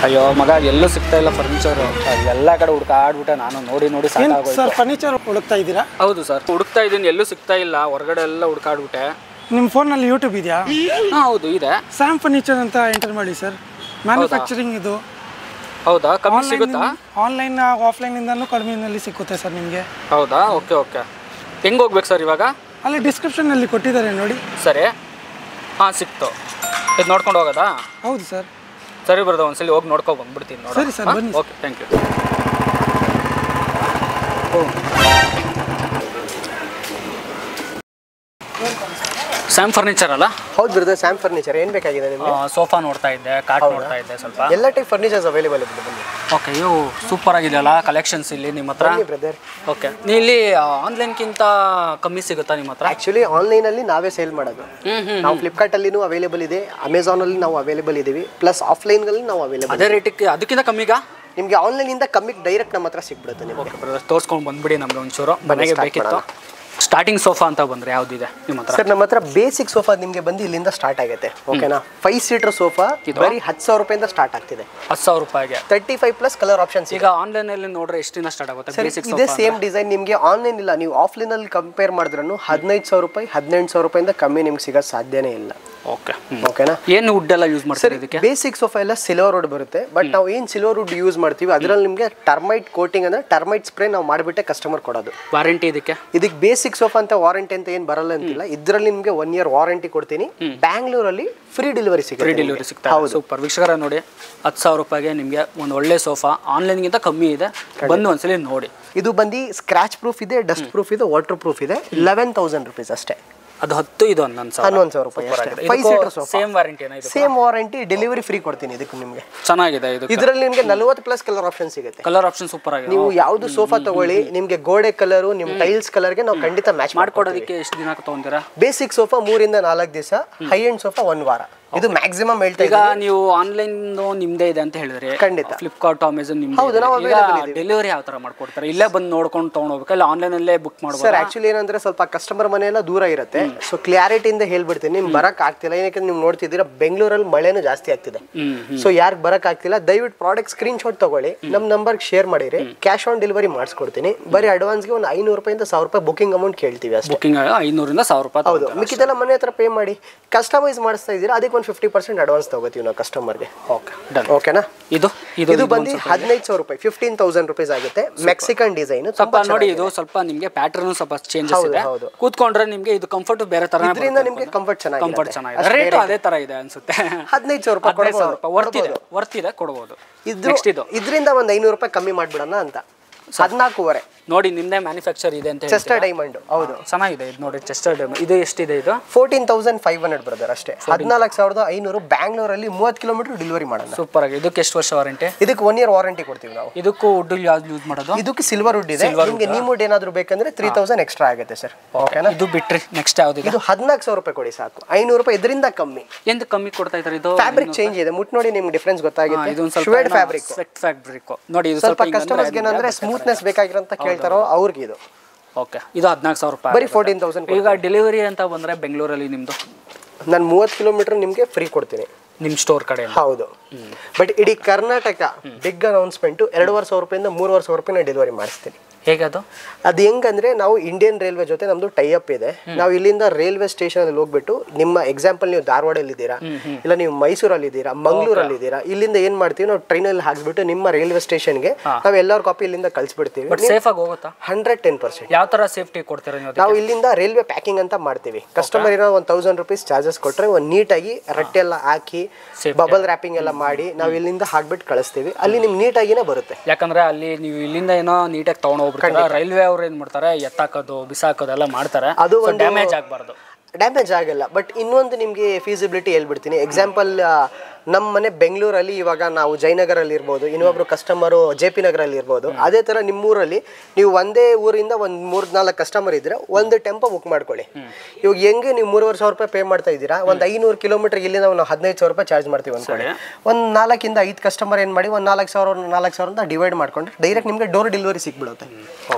ಅಯ್ಯೋ ಮಗ ಎಲ್ಲೂ ಸಿಗ್ತಾ ಇಲ್ಲ ಫರ್ನಿಚರು. ಎಲ್ಲ ಕಡೆ ಹುಡುಕಾಡ್ಬಿಟ್ಟೆ ನಾನು, ನೋಡಿ ಸಾಕಾಗೋಯ್ತು. ಸರ್ ಫರ್ನಿಚರ್ ಹುಡುಕ್ತಾ ಇದ್ದೀರಾ? ಹೌದು ಸರ್, ಹುಡುಕ್ತಾ ಇದ್ದೀನಿ, ಎಲ್ಲೂ ಸಿಗ್ತಾ ಇಲ್ಲ, ಹೊರಗಡೆ ಎಲ್ಲ ಹುಡುಕಾಡ್ಬಿಟ್ಟೆ. ನಿಮ್ಮ ಫೋನಲ್ಲಿ ಯೂಟ್ಯೂಬ್ ಇದೆಯಾ? ಹಾಂ ಹೌದು ಇದೆ. ಸ್ಯಾಮ್ ಫರ್ನಿಚರ್ ಅಂತ ಎಂಟರ್ ಮಾಡಿ ಸರ್. ಮ್ಯಾನುಫ್ಯಾಕ್ಚರಿಂಗ್ ಇದು. ಹೌದಾ? ಕಮ್ಮಿ ಸಿಗುತ್ತಾ? ಆನ್ಲೈನ್ ಆಫ್ಲೈನಿಂದನೂ ಕಡಿಮೆನಲ್ಲಿ ಸಿಗುತ್ತೆ ಸರ್ ನಿಮಗೆ. ಹೌದಾ? Okay okay. ಹೆಂಗೆ ಹೋಗ್ಬೇಕು ಸರ್ ಇವಾಗ? ಅಲ್ಲಿ ಡಿಸ್ಕ್ರಿಪ್ಷನಲ್ಲಿ ಕೊಟ್ಟಿದ್ದಾರೆ ನೋಡಿ. ಸರಿ, ಹಾಂ ಸಿಕ್ತು. ಇದು ನೋಡ್ಕೊಂಡು ಹೋಗೋದಾ? ಹೌದು ಸರ್. ಸರಿ ಬರೋದ, ಒಂದ್ಸಲಿ ಹೋಗಿ ನೋಡ್ಕೊಂಡು ಬಂದ್ಬಿಡ್ತೀನಿ. ಸರಿ ಸರ್, ಬನ್ನಿ. Okay, thank you. Sam furniture ಅಲ್ಲ? ಹೌದು ಬ್ರದರ್, ಸ್ಯಾಮ್ ಫರ್ನಿಚರ್. ಏನು ಬೇಕಾಗಿದೆ ನಿಮಗೆ? ಸೋಫಾ ನೋಡ್ತಾ ಇದ್ದೆ, ಕಾಟ್ ನೋಡ್ತಾ ಇದ್ದೆ ಸ್ವಲ್ಪ. ಎಲ್ಲ ಟೈಪ್ ಫರ್ನಿಚರ್ಸ್ ಅವೈಲೇಬಲ್ ಇದೆ ಬನ್ನಿ. ಓಕೆ, ಇವು ಸೂಪರ್ ಆಗಿದೆಯಲ್ಲ ಕಲೆಕ್ಷನ್ಸ್ ಇಲ್ಲಿ ನಿಮ್ಮ ಹತ್ರ? ಬ್ರದರ್ ಓಕೆ, ನೀವು ಇಲ್ಲಿ ಆನ್ಲೈನ್ಗಿಂತ ಕಮ್ಮಿ ಸಿಗುತ್ತಾ ನಿಮ್ಮ ಹತ್ರ? ಆ್ಯಕ್ಚುಲಿ ಆನ್ಲೈನಲ್ಲಿ ನಾವೇ ಸೇಲ್ ಮಾಡೋದು. ನಾವು ಫ್ಲಿಪ್ಕಾರ್ಟಲ್ಲಿನೂ ಅವೈಲೇಬಲ್ ಇದೆ, ಅಮೆಝಾನಲ್ಲಿ ನಾವು ಅವೈಲೇಬಲ್ ಇದ್ದೀವಿ, ಪ್ಲಸ್ ಆಫ್ಲೈನ್ಗಳಲ್ಲಿ ನಾವು ಅವೈಲೇಬಲ್. ಅದೇ ರೇಟಿಗೆ ಅದಕ್ಕಿಂತ ಕಮ್ಮಿಗ ನಿಮಗೆ ಆನ್ಲೈನಿಂದ ಕಮ್ಮಿಗೆ ಡೈರೆಕ್ಟ್ ನಮ್ಮ ಹತ್ರ ಸಿಕ್ಬಿಡುತ್ತೆ ನಿಮಗೆ. ಓಕೆ ಬ್ರದರ್, ತೋರಿಸ್ಕೊಂಡು ಬಂದ್ಬಿಡಿ, ನಮಗೆ ಒಂಚೂರು ಮನೆಗೆ ಬೇಕಿತ್ತು. ಸ್ಟಾರ್ಟಿಂಗ್ ಸೋಫಾ ಅಂತ ಬಂದರೆ ಯಾವುದಿದೆ ನಿಮ್ಮ ಹತ್ರ? ಸರ್ ನಮ್ಮ ಹತ್ರ ಬೇಸಿಕ್ ಸೋಫಾ ನಿಮಗೆ ಬಂದು ಇಲ್ಲಿಂದ ಸ್ಟಾರ್ಟ್ ಆಗುತ್ತೆ. ಓಕೆನಾ? 5 ಸೀಟರ್ ಸೋಫಾ ಬರೀ 10,000 ರೂಪಾಯಿಂದ ಸ್ಟಾರ್ಟ್ ಆಗ್ತಿದೆ. 10,000 ರೂಪಾಯಿಗೆ 35 ಪ್ಲಸ್ ಕಲರ್ ಆಪ್ಷನ್ಸ್. ಈಗ ಆನ್ಲೈನಲ್ಲಿ ನೋಡ್ರೆ ಎಷ್ಟಿಂದ ಸ್ಟಾರ್ಟ್ ಆಗುತ್ತೆ? ಇದೇ ಸೇಮ್ ಡಿಸೈನ್ ನಿಮಗೆ ಆನ್ಲೈನ್ ಇಲ್ಲ, ನೀವು ಆಫ್ಲೈನಲ್ಲಿ ಕಂಪೇರ್ ಮಾಡಿದ್ರೂ 15,000 ರೂಪಾಯಿ 18,000 ರೂಪಾಯಿಂದ ಕಮ್ಮಿ ನಿಮ್ಗೆ ಸಿಗೋದು ಸಾಧ್ಯನೇ ಇಲ್ಲ. ಓಕೆ, ಓಕೆನಾ? ಏನು ವುಡ್ ಎಲ್ಲ ಯೂಸ್ ಮಾಡ್ತಾರೆ ಇದಕ್ಕೆ? ಬೇಸಿಕ್ ಸೋಫಾ ಎಲ್ಲ ಸಿಲ್ವರ್ ವುಡ್ ಬರುತ್ತೆ, ಬಟ್ ನಾವು ಏನು ಸಿಲ್ವರ್ ವುಡ್ ಯೂಸ್ ಮಾಡ್ತೀವಿ ಅದರಲ್ಲಿ ನಿಮಗೆ ಟರ್ಮೈಟ್ ಕೋಟಿಂಗ್ ಅಂದ್ರೆ ಟರ್ಮೈಟ್ ಸ್ಪ್ರೇ ನಾವು ಮಾಡಿಬಿಟ್ಟೆ ಕಸ್ಟಮರ್ ಕೊಡೋದು. ವಾರಂಟಿ ಇದಕ್ಕೆ ಬೇಸಿಕ್ ಸೋಫಾ ಅಂತ ವಾರಂಟಿ ಅಂತ ಏನು ಬರಲ್ಲ ಅಂತಿಲ್ಲ. ಇದರಲ್ಲಿ ನಿಮಗೆ 1 year ವಾರಂಟಿ ಕೊಡ್ತೀನಿ. ಬ್ಯಾಂಗ್ಳೂರಲ್ಲಿ ಫ್ರೀ ಡೆಲಿವರಿ ಸಿಗುತ್ತೆ. ಫ್ರೀ ಡೆಲಿವರಿ ಸಿಗ್ತಾ? ಹೌದು. ಸೂಪರ್ ವೀಕ್ಷಕರ, ನೋಡಿ 10,000 ರೂಪಾಯಿಗೆ ನಿಮಗೆ ಒಂದು ಒಳ್ಳೆ ಸೋಫಾ ಆನ್ಲೈನ್ಗಿಂತ ಕಮ್ಮಿ ಇದೆ, ಬಂದು ಒಂದ್ಸಲಿ ನೋಡಿ. ಇದು ಬಂದು ಸ್ಕ್ರಾಚ್ ಪ್ರೂಫ್ ಇದೆ, ಡಸ್ಟ್ ಪ್ರೂಫ್ ಇದೆ, ವಾಟರ್ ಪ್ರೂಫ್ ಇದೆ. 11,000 ರೂಪೀಸ್ ಅಷ್ಟೇ. ಅದು 10, ಇದು 11,000 ರೂಪಾಯಿ. 5 seater sofa same warranty? Same warranty, delivery free ಕೊಡ್ತೀನಿ ಇದಕ್ಕೆ ನಿಮಗೆ. ಚೆನ್ನಾಗಿದೆ ಇದು. ಇದರಲ್ಲಿ ನಿಮಗೆ 40 ಪ್ಲಸ್ ಕಲರ್ ಆಪ್ಷನ್ ಸಿಗುತ್ತೆ. ಕಲರ್ ಆಪ್ಷನ್ ಸೂಪರ್ ಆಗಿದೆ. ನೀವು ಯಾವ್ದು ಸೋಫಾ ತಗೊಳ್ಳಿ, ನಿಮಗೆ ಗೋಡೆ ಕಲರ್, ನಿಮ್ಮ ಟೈಲ್ಸ್ ಕಲರ್ಗೆ ನಾವು ಖಂಡಿತ ಮ್ಯಾಚ್ ಮಾಡ್ಕೊಡೋದಕ್ಕೆ ಎಷ್ಟು ದಿನ ತಗೊಂತೀರಾ? ಬೇಸಿಕ್ ಸೋಫಾ 3 ಇಂದ 4 ದಿವಸ, ಹೈ ಎಂಡ್ ಸೋಫಾ 1 ವಾರ. ಇದು ಮ್ಯಾಕ್ಸಿಮಮ್ ಹೇಳ್ತಾ ಈಗ ನೀವು ಆನ್ಲೈನ್ ನಿಮ್ದೇ ಇದೆ ಅಂತ ಹೇಳಿದ್ರೆ ಖಂಡಿತ ಫ್ಲಿಪ್ಕಾರ್ಟ್, ಅಮೆಝಾನ್ ನಿಮ್ದು. ಹೌದು, ನಾವು ಡೆಲಿವರಿ ಯಾವ ತರ ಮಾಡ್ಕೊಡ್ತಾರೆ? ಇಲ್ಲೇ ಬಂದು ನೋಡ್ಕೊಂಡು ತಗೊಂಡೋಗ್ಬೇಕು, ಇಲ್ಲ ಆನ್ಲೈನ್ ಅಲ್ಲೇ ಬುಕ್ ಮಾಡ್ಬೋದು? ಸರ್ ಆಕ್ಚುಲಿ ಏನಂದ್ರೆ ಸ್ವಲ್ಪ ಕಸ್ಟಮರ್ ಮನೆಯೆಲ್ಲ ದೂರ ಇರುತ್ತೆ, ಸೊ ಕ್ಲಾರಿಟಿಯಿಂದ ಹೇಳ್ಬಿಡ್ತೀನಿ. ನಿಮ್ಗೆ ಬರಕ್ ಆಗ್ತಿಲ್ಲ, ಏನಕ್ಕೆ ನೀವು ನೋಡ್ತಿದ್ದೀರಾ ಬೆಂಗಳೂರಲ್ಲಿ ಮಳೆನೂ ಜಾಸ್ತಿ ಆಗ್ತಿದೆ. ಸೊ ಯಾರಿಗೆ ಬರಕ್ ಆಗ್ತಿಲ್ಲ ದಯವಿಟ್ಟು ಪ್ರಾಡಕ್ಟ್ ಸ್ಕ್ರೀನ್ ಶಾಟ್ ತಗೊಳ್ಳಿ, ನಮ್ಮ ನಂಬರ್ಗೆ ಶೇರ್ ಮಾಡಿರಿ, ಕ್ಯಾಶ್ ಆನ್ ಡೆಲಿವರಿ ಮಾಡಿಸ್ಕೊಡ್ತೀನಿ. ಬರೀ ಅಡ್ವಾನ್ಸ್ಗೆ ಒಂದು 500 ರೂಪಾಯಿಂದ 1,000 ರೂಪಾಯಿ ಬುಕಿಂಗ್ ಅಮೌಂಟ್ ಕೇಳ್ತೀವಿ ಅಷ್ಟೇ. ಬುಕಿಂಗ್ 500 ಇಂದ 1,000 ರೂಪಾಯಿ. ಹೌದು, ಮಿಕ್ಕಿದೆಲ್ಲ ಮನೆ ಹತ್ರ ಪೇ ಮಾಡಿ. ಕಸ್ಟಮೈಸ್ ಮಾಡಿಸ್ತಾ ಇದ್ದೀರಾ ಅದಕ್ಕೆ ಒಂದು 50% ಅಡ್ವಾನ್ಸ್ ತಗೋತೀವಿ ನಾವು ಕಸ್ಟಮರ್ಗೆ. ಓಕೆನಾ? ಇದು ಬಂದು 15,000 ರೂಪಾಯಿ, 15,000 ರೂಪೀಸ್ ಆಗುತ್ತೆ. ಮೆಕ್ಸಿಕನ್ ಡಿಸೈನ್ ಸ್ವಲ್ಪ ನೋಡಿ, ಇದು ಸ್ವಲ್ಪ ನಿಮಗೆ ಪ್ಯಾಟರ್ನ್ ಸ್ವಲ್ಪ ಚೇಂಜಸ್ ಇದೆ. ಕೂತ್ಕೊಂಡ್ರೆ ನಿಮಗೆ ಇದು ಕಂಫರ್ಟ್ ಬೇರೆ ತರ, ಇದರಿಂದ ನಿಮಗೆ ಕಂಫರ್ಟ್ ಚೆನ್ನಾಗಿದೆ. ರೇಟ್ ಅದೇ ತರ ಇದೆ ಅನ್ಸುತ್ತೆ. 15,000 ರೂಪಾಯಿ ವರ್ತ್ ಇದೆ, ಕೊಡಬಹುದು. ಇದರಿಂದ ಒಂದು 500 ರೂಪಾಯಿ ಕಮ್ಮಿ ಮಾಡ್ಬಿಡೋಣ ಅಂತ. 14.5 ನೋಡಿ, ನಿಮ್ದೇ ಮ್ಯಾನುಫ್ಯಾಕ್ಚರ್ ಇದೆ ಅಂತ. Chester diamond. ಹೌದು, ಚೆನ್ನಾಗಿದೆ ಇದು ನೋಡಿ, ಚೆಸ್ಟರ್ ಡೈಮಂಡ್. ಇದು ಎಷ್ಟಿದೆ? ಇದು 14,500 ಬ್ರದರ್ ಅಷ್ಟೇ. 14,500 ಬ್ಯಾಂಗ್ಳೂರಲ್ಲಿ 30 ಕಿಲೋಮೀಟರ್ ಡೆಲಿವರಿ ಮಾಡೋಣ. ಸೂಪರ್ ಆಗಿ. ಇದಕ್ಕೆ ಎಷ್ಟು ವರ್ಷ ವಾರಂಟಿ? ಇದಕ್ಕೆ 1 year ವಾರಂಟಿ ಕೊಡ್ತೀವಿ ನಾವು. ಇದಕ್ಕೂ ವುಡ್ ಯಾವ್ದು ಯೂಸ್ ಮಾಡೋದು? ಇದಕ್ಕೆ ಸಿಲ್ವರ್ ವುಡ್ ಇದೆ. ನಿಮಗೆ ನೀವು ವುಡ್ ಏನಾದರೂ ಬೇಕಂದ್ರೆ 3,000 ಎಕ್ಸ್ಟ್ರಾ ಆಗುತ್ತೆ ಸರ್. ಓಕೆನಾ? ಇದು ಬಿಟ್ರಿ ನೆಕ್ಸ್ಟ್ ಯಾವ್ದು? ಇದು 14,000 ರೂಪಾಯಿ ಕೊಡಿ ಸಾಕು. 500 ರೂಪಾಯಿ ಇದರಿಂದ ಕಮ್ಮಿ. ಎಂದು ಕಮ್ಮಿ ಕೊಡ್ತಾ ಇದ್ದಾರೆ? ಇದು ಫ್ಯಾಬ್ರಿಕ್ ಚೇಂಜ್ ಇದೆ, ಮುಟ್ ನೋಡಿ ನಿಮ್ಗೆ ಡಿಫರೆನ್ಸ್ ಗೊತ್ತಾಗುತ್ತೆ. ಇದು ಸ್ವಲ್ಪ ಫ್ಯಾಬ್ರಿಕ್ ನೋಡಿ. ಇದು ಸ್ವಲ್ಪ ಕಸ್ಟಮರ್ಸ್ಗೆ ಏನಂದ್ರೆ ಸ್ಮೂತ್ನೆಸ್ ಬೇಕಾಗಿರೋ ಅಂತ ಕೇಳ್ತಾರೋ ಅವ್ರಿಗೆ ಇದು. ಓಕೆ, ಇದು 14,000 ರೂಪಾಯಿ, ಬರೀ 14,000. ಈಗ ಡೆಲಿವರಿ ಅಂತ ಬಂದರೆ ಬೆಂಗಳೂರಲ್ಲಿ ನಿಮ್ಮದು ನಾನು 30 ಕಿಲೋಮೀಟರ್ ನಿಮಗೆ ಫ್ರೀ ಕೊಡ್ತೀನಿ ನಿಮ್ಮ ಸ್ಟೋರ್ ಕಡೆ. ಹೌದು, ಬಟ್ ಇಡೀ ಕರ್ನಾಟಕ ಬಿಗ್ ಅನೌನ್ಸ್ಮೆಂಟು 2,500 ರೂಪಾಯಿಂದ 3,500 ರೂಪಾಯಿ ನಾನು ಡೆಲಿವರಿ ಮಾಡಿಸ್ತೀನಿ. ಹೇಗೆ ಅದು ಹೆಂಗಂದ್ರೆ ನಾವು ಇಂಡಿಯನ್ ರೈಲ್ವೆ ಜೊತೆ ನಮ್ದು ಟೈ ಅಪ್ ಇದೆ. ನಾವು ಇಲ್ಲಿಂದ ರೈಲ್ವೆ ಸ್ಟೇಷನ್ ಅಲ್ಲಿ ಹೋಗ್ಬಿಟ್ಟು, ನಿಮ್ಮ ಎಕ್ಸಾಂಪಲ್ ನೀವು ಧಾರವಾಡಲ್ಲಿ ಇದ್ದೀರಾ, ಇಲ್ಲ ನೀವು ಮೈಸೂರಲ್ಲಿ ಇದ್ದೀರಾ, ಮಂಗಳೂರಲ್ಲಿ ಇದ್ದೀರಾ, ಇಲ್ಲಿಂದ ಏನ್ ಮಾಡ್ತೀವಿ ನಾವು ಟ್ರೈನಲ್ಲಿ ಹಾಕ್ಬಿಟ್ಟು ನಿಮ್ಮ ರೈಲ್ವೆ ಸ್ಟೇಷನ್ಗೆ ನಾವು ಎಲ್ಲರ ಕಾಪಿ ಇಲ್ಲಿಂದ ಕಳಿಸ್ಬಿಡ್ತೀವಿ. ಸೇಫ್ ಆಗಿ ಹೋಗುತ್ತಾ? 110%. ಯಾವ ತರ ಸೇಫ್ಟಿ ಕೊಡ್ತೀರಾ ನಾವು ಇಲ್ಲಿಂದ ರೈಲ್ವೆ ಪ್ಯಾಕಿಂಗ್ ಅಂತ ಮಾಡ್ತೀವಿ. ಕಸ್ಟಮರ್ ಇರೋ 1,000 ರೂಪೀಸ್ ಚಾರ್ಜಸ್ ಕೊಟ್ರೆ ಒಂದು ನೀಟಾಗಿ ರಟ್ಟೆ ಎಲ್ಲ ಹಾಕಿ ಬಬಲ್ ರ್ಯಾಪಿಂಗ್ ಎಲ್ಲ ಮಾಡಿ ನಾವು ಇಲ್ಲಿಂದ ಹಾಕ್ಬಿಟ್ಟು ಕಳಿಸ್ತೀವಿ. ಅಲ್ಲಿ ನಿಮ್ಗೆ ನೀಟಾಗಿನೇ ಬರುತ್ತೆ. ಯಾಕಂದ್ರೆ ಅಲ್ಲಿ ನೀವು ಇಲ್ಲಿಂದ ಏನೋ ನೀಟಾಗಿ ತಗೊಂಡು ರೈಲ್ವೆ ಅವ್ರು ಏನ್ ಮಾಡ್ತಾರೆ, ಎತ್ತಾಕೋದು ಬಿಸಾಕೋದೆಲ್ಲ ಮಾಡ್ತಾರೆ. ಅದು ಡ್ಯಾಮೇಜ್ ಆಗಬಾರ್ದು. ಡ್ಯಾಮೇಜ್ ಆಗಲ್ಲ, ಬಟ್ ಇನ್ನೊಂದು ನಿಮಗೆ ಫೀಸಿಬಿಲಿಟಿ ಹೇಳ್ಬಿಡ್ತೀನಿ. ಎಕ್ಸಾಂಪಲ್, ನಮ್ಮ ಮನೆ ಬೆಂಗಳೂರಲ್ಲಿ, ಇವಾಗ ನಾವು ಜಯನಗರಲ್ಲಿ ಇರ್ಬೋದು, ಇನ್ನೊಬ್ರು ಕಸ್ಟಮರು JP ನಗರಲ್ಲಿ ಇರ್ಬೋದು. ಅದೇ ಥರ ನಿಮ್ಮೂರಲ್ಲಿ ನೀವು ಒಂದೇ ಊರಿಂದ ಒಂದು 3-4 ಕಸ್ಟಮರ್ ಇದ್ರೆ ಒಂದು ಟೆಂಪೋ ಬುಕ್ ಮಾಡ್ಕೊಳ್ಳಿ. ಇವಾಗ ಹೆಂಗೆ ನೀವು 3,500 ರೂಪಾಯಿ ಪೇ ಮಾಡ್ತಾ ಇದ್ದೀರಾ, ಒಂದು 500 ಕಿಲೋಮೀಟರ್ ಇಲ್ಲಿಂದ ನಾವು 15,000 ರೂಪಾಯಿ ಚಾರ್ಜ್ ಮಾಡ್ತೀವಿ ಅನ್ಕೊಳ್ಳಿ. ಒಂದು 4 ಇಂದ 5 ಕಸ್ಟಮರ್ ಏನು ಮಾಡಿ ಒಂದು 4,000 ಅಂತ ಡಿವೈಡ್ ಮಾಡ್ಕೊಂಡ್ರೆ ಡೈರೆಕ್ಟ್ ನಿಮಗೆ ಡೋರ್ ಡೆಲಿವರಿ ಸಿಕ್ಬಿಡುತ್ತೆ.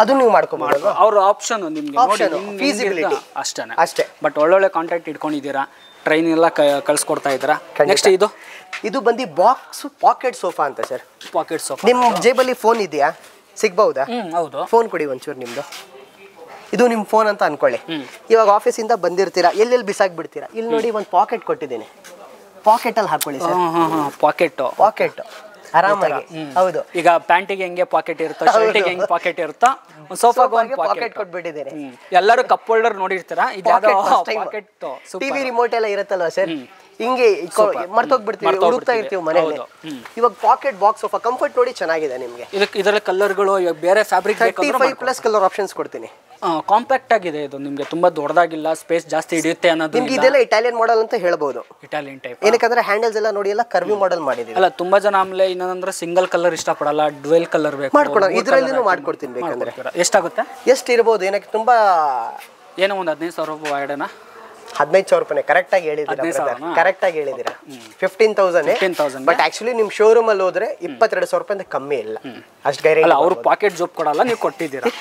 ಅದು ನೀವು ಮಾಡ್ಕೊಬೋದು. ಅವ್ರ ಆಪ್ಷನ್ ನಿಮಗೆ ಫೀಸಿಬಿಲಿಟಿ ಅಷ್ಟೇ. ಬಟ್ ಒಳ್ಳೊಳ್ಳೆ ಕಾಂಟ್ಯಾಕ್ಟ್ ಇಟ್ಕೊಂಡಿದ್ದೀರಾ, ಟ್ರೈನ್ ಎಲ್ಲ ಕಳ್ಸಿಕೊಡ್ತಾ ಇದ್ದೀರಾ. ನೆಕ್ಸ್ಟ್ ಇದು ಬಂದು ಬಾಕ್ಸ್ ಪಾಕೆಟ್ ಸೋಫಾ ಅಂತ ಸರ್. Pocket sofa. ನಿಮ್ಮ ಜೇಬಲ್ಲಿ ಫೋನ್ ಇದೆಯಾ, ಸಿಗ್ಬಹುದಾ? ಹೌದು. ಫೋನ್ ಕೊಡಿ ಒಂಚೂರು ನಿಮ್ದು. ಇದು ನಿಮ್ಮ ಫೋನ್ ಅಂತ ಅನ್ಕೊಳ್ಳಿ. ಇವಾಗ ಆಫೀಸಿಂದ ಬಂದಿರ್ತೀರಾ, ಎಲ್ಲೆಲ್ಲಿ ಬಿಸಾಕ್ಬಿಡ್ತೀರಾ, ಇಲ್ಲಿ ನೋಡಿ ಒಂದು ಪಾಕೆಟ್ ಕೊಟ್ಟಿದ್ದೀನಿ, ಪಾಕೆಟಲ್ಲಿ ಹಾಕೊಳ್ಳಿ ಸರ್. ಪಾಕೆಟ್ ಆರಾಮಾಗಿ. ಹೌದು, ಈಗ ಪ್ಯಾಂಟಿಗೆ ಹೆಂಗೆ ಪಾಕೆಟ್ ಇರುತ್ತೋ, ಶರ್ಟಿಗೆ ಹೆಂಗೆ ಪಾಕೆಟ್ ಇರುತ್ತೋ, ಸೋಫಾಗೆ ಪಾಕೆಟ್ ಕೊಟ್ಬಿಟ್ಟಿದ್ದೀನಿ. ಎಲ್ಲರೂ ಕಪ್ ಹೋಲ್ಡರ್ ನೋಡಿರ್ತೀರಾ, ಪಾಕೆಟ್ ಟಿವಿ ರಿಮೋಟ್ ಎಲ್ಲ ಇರುತ್ತಲ್ವಾ ಸರ್, ಹಿಂಗೆ ಮರ್ತೋಗ್ಬಿಡ್ತೀವಿ, ಹುಡುಕ್ತಾ ಇರ್ತೀವಿ ಮನೆಯಲ್ಲಿ. ಇವಾಗ ಪಾಕೆಟ್ ಬಾಕ್ಸ್ ಸೋಫಾ ಕಂಫರ್ಟ್ ನೋಡಿ ಚೆನ್ನಾಗಿದೆ ನಿಮಗೆ. ಇದರ ಕಲರ್ಗಳು ಬೇರೆ ಫ್ಯಾಬ್ರಿಕ್ 35+ ಕಲರ್ ಆಪ್ಷನ್ಸ್ ಕೊಡ್ತೀನಿ. ಕಾಂಪ್ಯಾಕ್ಟ್ ಆಗಿದೆ ಇದು, ನಿಮಗೆ ತುಂಬಾ ದೊಡ್ಡದಾಗಿಲ್ಲ, ಸ್ಪೇಸ್ ಜಾಸ್ತಿ ಹಿಡಿಯುತ್ತೆ ಅನ್ನೋದು. ನಿಮ್ಗೆ ಇದೆಲ್ಲ ಇಟಾಲಿಯನ್ ಮಾಡೆಲ್ ಅಂತ ಹೇಳ್ಬೋದು. ಇಟಾಲಿಯನ್ ಟೈಪ್, ಏನಕ್ಕಂದ್ರೆ ಹ್ಯಾಂಡಲ್ಸ್ ಎಲ್ಲ ನೋಡಿ ಎಲ್ಲ ಕರ್ವಿ ಮಾಡೆಲ್ ಮಾಡಿದೀವಿ. ಅಲ್ಲ, ತುಂಬಾ ಜನ ಆಮೇಲೆ ಇನ್ನೊಂದ್ರೆ ಸಿಂಗಲ್ ಕಲರ್ ಇಷ್ಟಪಡಲ್ಲ, ಡ್ವೆಲ್ ಕಲರ್ ಬೇಕು, ಮಾಡ್ಕೊಡೋಣ. ಇದರಲ್ಲಿನೂ ಮಾಡ್ಕೊಡ್ತೀನಿ ಬೇಕಂದ್ರೆ. ಎಷ್ಟಾಗುತ್ತೆ? ಎಷ್ಟು ಇರ್ಬೋದು? ಏನಕ್ಕೆ ತುಂಬಾ ಏನೋ ಒಂದು 15,000 ರೂಪಾಯಿ ವಾರ್ಡೇನಾ? 15,000 ರೂಪಾಯಿ ಕರೆಕ್ಟಾಗಿ ಹೇಳಿದ್ದೀರಾ, ಕರೆಕ್ಟಾಗಿ ಹೇಳಿದ್ದೀರಾ. 15,000. ಬಟ್ ಆಕ್ಚುಲಿ ನಿಮ್ ಶೋರೂಮ್ ಅಲ್ಲಿ ಹೋದ್ರೆ 22,000 ರೂಪಾಯಿ ಕಮ್ಮಿ ಇಲ್ಲ, ಅಷ್ಟು ಗ್ಯಾರಂಟಿ. ಅವ್ರು ಪಾಕೆಟ್ ಜೋಬ್ ಕೊಡಲ್ಲ, ನೀವು ಕೊಟ್ಟಿದ್ದೀರಾ.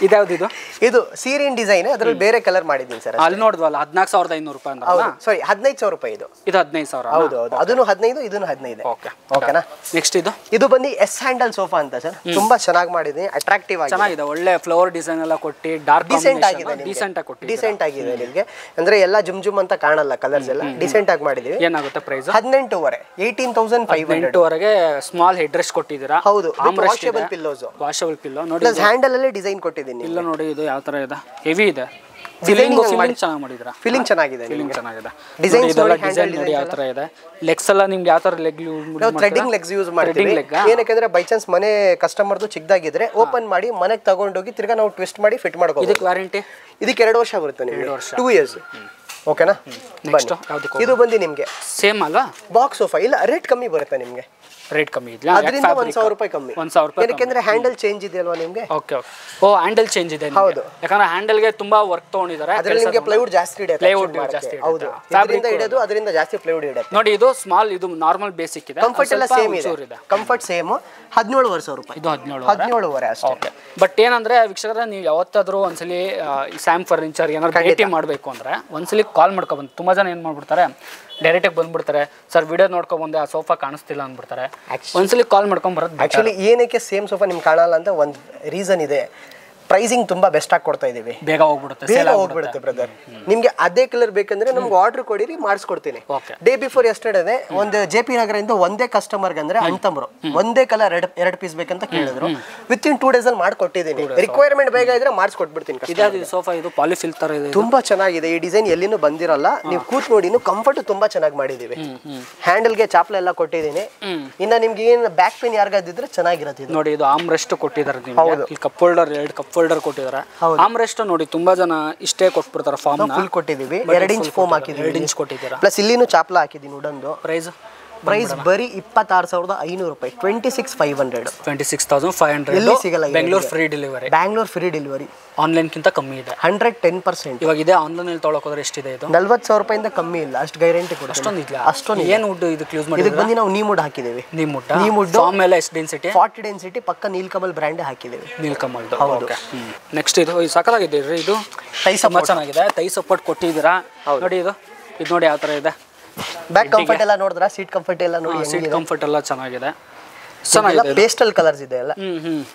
ಇದ್ಯಾವ್ದು? ಇದು ಸೀರಿಯನ್ ಡಿಸೈನ್, ಅದ್ರಲ್ಲಿ ಬೇರೆ ಕಲರ್ ಮಾಡಿದ್ದೀನಿ ಸರ್. ಅಲ್ಲಿ ನೋಡಿದ್ವಲ್ಲ 14,500 ರೂಪಾಯಿ ಅಂದ್ರೆ, ಸಾರಿ 15,000 ರೂಪಾಯಿ ಇದು 15,000. ಹೌದು, ಅದನ್ನು 15, ಇದನ್ನು 15. ಓಕೆನಾ? ನೆಕ್ಸ್ಟ್ ಇದು ಬಂದು ಎಸ್ ಹ್ಯಾಂಡಲ್ ಸೋಫಾ ಅಂತ ಸರ್. ತುಂಬಾ ಚೆನ್ನಾಗಿ ಮಾಡಿದ್ದೀನಿ, ಅಟ್ರಾಕ್ಟಿವ್ ಆಗಿ ಚೆನ್ನಾಗಿದೆ, ಒಳ್ಳೆ ಫ್ಲವರ್ ಡಿಸೈನ್ ಎಲ್ಲ ಕೊಟ್ಟು ಡಾರ್ಕ್ ಡಿಸೆಂಟ್ ಆಗಿದೆ. ಡಿಸೆಂಟ್ ಆಗಿದೆ ನಿಮಗೆ, ಅಂದ್ರೆ ಎಲ್ಲ ಜುಮ್ ಅಂತ ಕಾಣಲ್ಲ, ಕಲರ್ಸ್ ಎಲ್ಲ ಡಿಸೆಂಟ್ ಆಗಿ ಮಾಡಿದೀವಿ. ಏನಾಗುತ್ತೆ ಪ್ರೈಸ್? 18,500. 18,500 ಸ್ಮಾಲ್ ಹೆಡ್ ರೆಸ್ಟ್ ಕೊಟ್ಟಿದ್ದೀರಾ. ಹೌದು, ವಾಷಬಲ್ ಪಿಲ್ಲೋಸ್. ವಾಷಬಲ್ ಪಿಲ್ಲೋ ನೋಡಿ, ಪ್ಲಸ್ ಹ್ಯಾಂಡಲ್ ಅಲ್ಲೇ ಡಿಸೈನ್ ಕೊಟ್ಟಿದ್ದೀನಿ. ಇಲ್ಲ ನೋಡಿ, ಇದು ಯಾವ ತರ ಇದೆ, ಹೆವಿ ಇದೆ. ಫೀಲಿಂಗ್ ಚೆನ್ನಾಗಿ ಮಾಡಿದ್ರಾ? ಫೀಲಿಂಗ್ ಚೆನ್ನಾಗಿದೆ, ಡಿಸೈನ್ ನೋಡಿ ಯಾವ ತರ ಇದೆ. ಲೆಗ್ಸ್ ಎಲ್ಲ ನಿಮ್ಗೆ ಯಾವ ತರ ಲೆಗ್ ಥ್ರೆಡಿಂಗ್ ಲೆಗ್ಸ್ ಯೂಸ್ ಮಾಡ್ತೀವಿ. ಏನಕ್ಕೆ ಬೈ ಚಾನ್ಸ್ ಮನೆ ಕಸ್ಟಮರ್ದು ಚಿಕ್ಕದಾಗಿದ್ರೆ ಓಪನ್ ಮಾಡಿ ಮನೆಗೆ ತಗೊಂಡೋಗಿ ತಿರ್ಗಾ ನಾವು ಟ್ವಿಸ್ಟ್ ಮಾಡಿ ಫಿಟ್ ಮಾಡ್ಕೋಬಹುದು. ಇದಕ್ಕೆ ವಾರಂಟಿ? ಇದಕ್ಕೆ 2 ವರ್ಷ ಬರುತ್ತೆ ನಿಮಗೆ, 2 ಇಯರ್ಸ್. ಓಕೆನಾ? ಇದು ಬಂದು ನಿಮಗೆ ಸೇಮ್ ಅಲ್ವಾ? Box sofa. ಇಲ್ಲ, ರೇಟ್ ಕಮ್ಮಿ ಬರುತ್ತೆ ನಿಮಗೆ. ರೇಟ್ ಕಮ್ಮಿ ಇಲ್ಲ, ಅದರಿಂದ 1,000 ರೂಪಾಯಿ ಕಮ್ಮಿ. 1,000 ರೂಪಾಯಿ. ಯಾಕಂದ್ರೆ ಹ್ಯಾಂಡಲ್ ಚೇಂಜ್ ಇದೆ ಅಲ್ವಾ ನಿಮಗೆ? ಓಕೆ. ಓ, ಹ್ಯಾಂಡಲ್ ಚೇಂಜ್ ಇದೆ. ಹೌದು, ಯಾಕಂದ್ರೆ ಹ್ಯಾಂಡಲ್ಗೆ ತುಂಬಾ ವರ್ಕ್ ತಗೊಂಡಿದ್ದಾರೆ. ಅದರಲ್ಲಿ ನಿಮಗೆ ಪ್ಲೈವುಡ್ ಜಾಸ್ತಿ ಇದೆ. ಹೌದು, ಅದರಿಂದ ಇಡೋದು, ಅದರಿಂದ ಜಾಸ್ತಿ ಪ್ಲೈವುಡ್ ಇದೆ. ನೋಡಿ, ಇದು ಸ್ಮಾಲ್, ಇದು ನಾರ್ಮಲ್ ಬೇಸಿಕ್ ಇದೆ. ಕಂಫರ್ಟ್ ಎಲ್ಲ ಸೇಮ್ ಇದೆ. Comfort same. 17,500 ರೂಪಾಯಿ. ಇದು 17,500 ಅಷ್ಟೇ. ಓಕೆ. ಬಟ್ ಏನಂದ್ರೆ ವೀಕ್ಷಕರೇ, ನೀವು ಯಾವತ್ತಾದ್ರೂ ಒಂದ್ಸಲಿ ಸ್ಯಾಮ್ ಫರ್ನಿಚರ್ ಏನಾದ್ರು ಭೇಟಿ ಮಾಡಬೇಕು ಅಂದ್ರೆ ಒಂದ್ಸಲಿ ಕಾಲ್ ಮಾಡ್ಕೊಬಂದು. ತುಂಬಾ ಜನ ಏನ್ ಮಾಡ್ಬಿಡ್ತಾರೆ, ಡೈರೆಕ್ಟಾಗಿ ಬಂದ್ಬಿಡ್ತಾರೆ, ಸರ್ ವಿಡಿಯೋ ನೋಡ್ಕೊ ಬಂದೆ, ಆ ಸೋಫಾ ಕಾಣಿಸ್ತಿಲ್ಲ ಅಂದ್ಬಿಡ್ತಾರೆ. ಒಂದ್ಸಲಿ ಕಾಲ್ ಮಾಡ್ಕೊಂಡ್ ಬರೋದು. ಆಕ್ಚುಲಿ ಏನಕ್ಕೆ ಸೇಮ್ ಸೋಫಾ ನಿಮ್ಗೆ ಕಾಣಲ್ಲ ಅಂತ ಒಂದು ರೀಸನ್ ಇದೆ. ಪ್ರೈಸಿಂಗ್ ತುಂಬಾ ಬೆಸ್ಟ್ ಆಗಿ ಕೊಡ್ತಾ ಇದೀವಿ. ಬೇಗ ಹೋಗ್ಬಿಡುತ್ತೆ ಬ್ರದರ್. ನಿಮ್ಗೆ ಅದೇ ಕಲರ್ ಬೇಕಂದ್ರೆ ನಮ್ಗೆ ಆರ್ಡರ್ ಕೊಡಿರಿ, ಮಾಡಿಸ್ಕೊಡ್ತೀನಿ. ಡೇ ಬಿಫೋರ್ ಎಸ್ಟರ್ಡೇ ಒಂದು JP ನಗರದಿಂದ ಒಂದೇ ಕಸ್ಟಮರ್ಗೆ ಅಂದ್ರೆ ಅಂತಂಬ್ರು ಒಂದೇ ಕಲರ್ 2 ಪೀಸ್ ಬೇಕಂತ ಕೇಳಿದ್ರು. ವಿತಿನ್ 2 ಡೇಸ್ ಅಲ್ಲಿ ಮಾಡ್ಕೊಟ್ಟಿದ್ದೀನಿ. ರಿಕ್ವೈರ್ಮೆಂಟ್ ಬೇಗ ಇದ್ರೆ ಮಾಡಿಸ್ಕೊಟ್ಬಿಡ್ತೀನಿ. ಇದಾದ ಸೋಫಾ, ಇದು ಪಾಲಿಫಿಲ್ ತರ ಇದೆ, ತುಂಬಾ ಚೆನ್ನಾಗಿದೆ. ಈ ಡಿಸೈನ್ ಎಲ್ಲಿನೂ ಬಂದಿರಲ್ಲ, ನೀವು ಕೂತ್ ನೋಡಿ. ಇನ್ನು ಕಂಫರ್ಟ್ ತುಂಬಾ ಚೆನ್ನಾಗಿ ಮಾಡಿದೀವಿ. ಹ್ಯಾಂಡಲ್ಗೆ ಚಾಪ್ಲ ಎಲ್ಲ ಕೊಟ್ಟಿದ್ದೀನಿ. ಇನ್ನ ನಿಮ್ಗೆ ಏನ್ ಬ್ಯಾಕ್ ಪೇನ್ ಯಾರಿಗಾದಿದ್ರೆ ಚೆನ್ನಾಗಿರುತ್ತೆ. ನೋಡಿ, ಇದು ಆರ್ಮ್ ರೆಸ್ಟ್ ಕೊಟ್ಟಿದ್ದಾರೆ ನಿಮಗೆ. ಕಪ್ ಹೋಲ್ಡರ್, 2 ಕಪ್ ಹೋಲ್ಡರ್ ಕೊಟ್ಟಿದ್ದಾರೆ. ಆರ್ಮ್ ರೆಸ್ಟ್ ನೋಡಿ, ತುಂಬಾ ಜನ ಇಷ್ಟೇ ಕೊಟ್ಬಿಡ್ತಾರೆ. ಫಾರ್ಮ್ ಫುಲ್ ಕೊಟ್ಟಿದ್ದೀವಿ. 2 ಇಂಚ್ ಫೋಮ್ ಹಾಕಿದ್ದೀವಿ. 2 ಇಂಚ್ ಕೊಟ್ಟಿದ್ದೀರಾ. ಪ್ಲಸ್ ಇಲ್ಲಿನೂ ಚಾಪ್ಲ ಹಾಕಿದ್ದೀನಿ ಉಡನ್ದು. ಪ್ರೈಸ್ ಬರೀ 26,500 ರೂಪಾಯಿ. 26,500. 26,500. ಎಲ್ಲಿ ಸಿಗಲ್ಲ. Bengaluru free delivery. Bangalore free delivery. Online ಕಿಂತ ಕಮ್ಮಿ ಇದೆ. 110%. ಇವಾಗ ಇದೆ ಆನ್ಲೈನ್ ಅಲ್ಲಿ ತೊಗೊಳಕೋದ್ರೆ ಎಷ್ಟಿದೆ ಇದು? 40,000 ರೂಪಾಯಿಂದ ಕಮ್ಮಿ ಇಲ್ಲ, ಅಷ್ಟು ಗ್ಯಾರಂಟಿ ಕೊಡ್ತೀನಿ. ಅಷ್ಟೊಂದು ಇಲ್ಲ. ಅಷ್ಟೊಂದು ಏನು ವುಡ್ ಇದಕ್ಕೆ ಯೂಸ್ ಮಾಡಿದ್ರೆ? ಇದಕ್ಕೆ ಬಂದು ನಾವು ನೀಮುಡ್ ಹಾಕಿದ್ದೀವಿ. ನೀಮುಡ್ ಫಾರ್ಮ್ ಎಲ್ಲ ಎಷ್ಟು ಡೆನ್ಸಿಟಿ? 40 ಡೆನ್ಸಿಟಿ. ಪಕ್ಕ ನೀಲ್ಕಮಲ್ ಬ್ರ್ಯಾಂಡ್ ಹಾಕಿದ್ದೀವಿ. ನೀಲ್ಕಮಲ್. ಹೌದು. ನೆಕ್ಸ್ಟ್ ಇದು ಸಕಲಾಗಿದೆ ರೀ. ಇದು ತೈ ಸಪೋರ್ಟ್ ಚೆನ್ನಾಗಿದೆ. ತೈ ಸಪೋರ್ಟ್ ಕೊಟ್ಟಿದ್ದೀರಾ ನೋಡಿ. ಇದು ನೋಡಿ ಯಾವ ತರ ಇದೆ. ಬ್ಯಾಕ್ ಕಂಫರ್ಟ್ ಎಲ್ಲ ನೋಡಿದ್ರಾ? ಸೀಟ್ ಕಂಫರ್ಟ್ ಎಲ್ಲ ನೋಡಿ. ಸೀಟ್ ಕಂಫರ್ಟ್ ಎಲ್ಲ ಚೆನ್ನಾಗಿದೆ. ಪೇಸ್ಟಲ್ ಕಲರ್ಸ್ ಇದೆ ಎಲ್ಲ,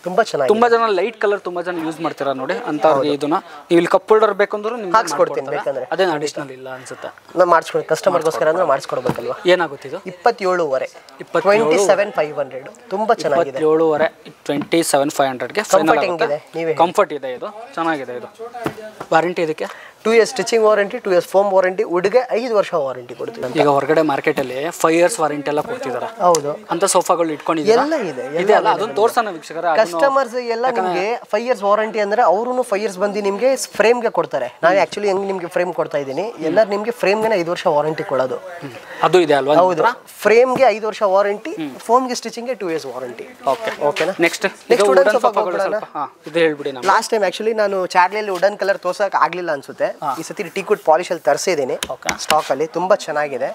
ತುಂಬಾ ಚೆನ್ನಾಗಿದೆ. ತುಂಬಾ ಜನ ಲೈಟ್ ಕಲರ್ ತುಂಬಾ ಜನ ಯೂಸ್ ಮಾಡ್ತೀರಾ ನೋಡಿ. ಅಂತವ್ರಿಗೆ ಇದನ್ನ ನೀವು ಇಲ್ಲಿ ಕಪ್ ಹೋಲ್ಡರ್ ಬೇಕಂದ್ರೂ ನಿಮ್ಗೆ ಹಾಕ್ಸ್ಕೊಡ್ತೀನಿ. ಬೇಕಂದ್ರೆ ಅದೇನು ಅಡಿಷನಲ್ ಇಲ್ಲ ಅನ್ಸುತ್ತೆ. ನಾವು ಮಾಡಿಸ್ಕೊಡಿ, ಕಸ್ಟಮರ್ಗೋಸ್ಕರ ಅಂದ್ರೆ ಮಾಡಿಸ್ಕೊಡ್ಬೇಕಲ್ವಾ. ಏನಾಗುತ್ತೆ ಇದು? 27,500. 27,500. ತುಂಬಾ ಚೆನ್ನಾಗಿದೆ. 27,500 27,500ಗೆ ಫೈನಲ್ ಆಗುತ್ತೆ. ಕಂಫರ್ಟ್ ಇದೆ, ಇದು ಚೆನ್ನಾಗಿದೆ. ಇದು ವಾರಂಟಿ ಇದಕ್ಕೆ 2 years stitching warranty, 2 years foam warranty, ಉಡ್ಗೆ 5 ವರ್ಷ ವಾರಂಟಿ ಕೊಡ್ತೀವಿ. ಈಗ ಹೊರಗಡೆ ಮಾರ್ಕೆಟ್ ಅಲ್ಲಿ 5 years ವಾರಂಟಿ ಎಲ್ಲ ಕೊಡ್ತಿದ್ದಾರೆ. ಹೌದು, ಅಂತ ಸೋಫಾಗಳು ಇಟ್ಕೊಂಡಿದ್ದಾರೆ. ಎಲ್ಲ ಇದೆ, ಇದೆ ಅಲ್ಲ, ಅದನ್ನ ತೋರ್ಸೋಣ ವೀಕ್ಷಕರ. ಕಸ್ಟಮರ್ಸ್ ಎಲ್ಲ ನಿಮಗೆ 5 years ವಾರಂಟಿ ಅಂದ್ರೆ ಅವರು 5 years ಬಂದು ನಿಮಗೆ ಫ್ರೇಮ್ಗೆ ಕೊಡ್ತಾರೆ. ನಾನು ಆಕ್ಚುಲಿ ಹೆಂಗ್ ನಿಮಗೆ ಫ್ರೇಮ್ ಕೊಡ್ತಾ ಇದ್ದೀನಿ, ಎಲ್ಲರೂ ನಿಮಗೆ ಫ್ರೇಮ್ಗೆ 5 ವರ್ಷ ವಾರಂಟಿ ಕೊಡೋದು. ಅದು ಇದೆ ಅಲ್ವಾ? ಹೌದು, ಫ್ರೇಮ್ಗೆ 5 ವರ್ಷ ವಾರಂಟಿ, ಫೋಮ್ಗೆ ಸ್ಟಿಚಿಂಗ್ಗೆ 2 years ವಾರಂಟಿ. ಓಕೆನಾ? ನೆಕ್ಸ್ಟ್ ವುಡನ್ ಸೋಫಾಗಳು ಸ್ವಲ್ಪ ಇದು ಹೇಳ್ಬಿಡಿ. ಲಾಸ್ಟ್ ಟೈಮ್ ಆಕ್ಚುಲಿ ನಾನು ಚಾರ್ಲಿಯಲ್ಲಿ ವುಡನ್ ಕಲರ್ ತೋರ್ಸಕ್ ಆಗ್ಲಿಲ್ಲ ಅನ್ಸುತ್ತೆ. ಈ ಸತಿ ಟೀಕ್ವುಡ್ ಪಾಲಿಶ್ ಅಲ್ಲಿ ತರಿಸಿದ್ದೀನಿ Okay. ಸ್ಟಾಕ್ ಅಲ್ಲಿ ತುಂಬಾ ಚೆನ್ನಾಗಿದೆ.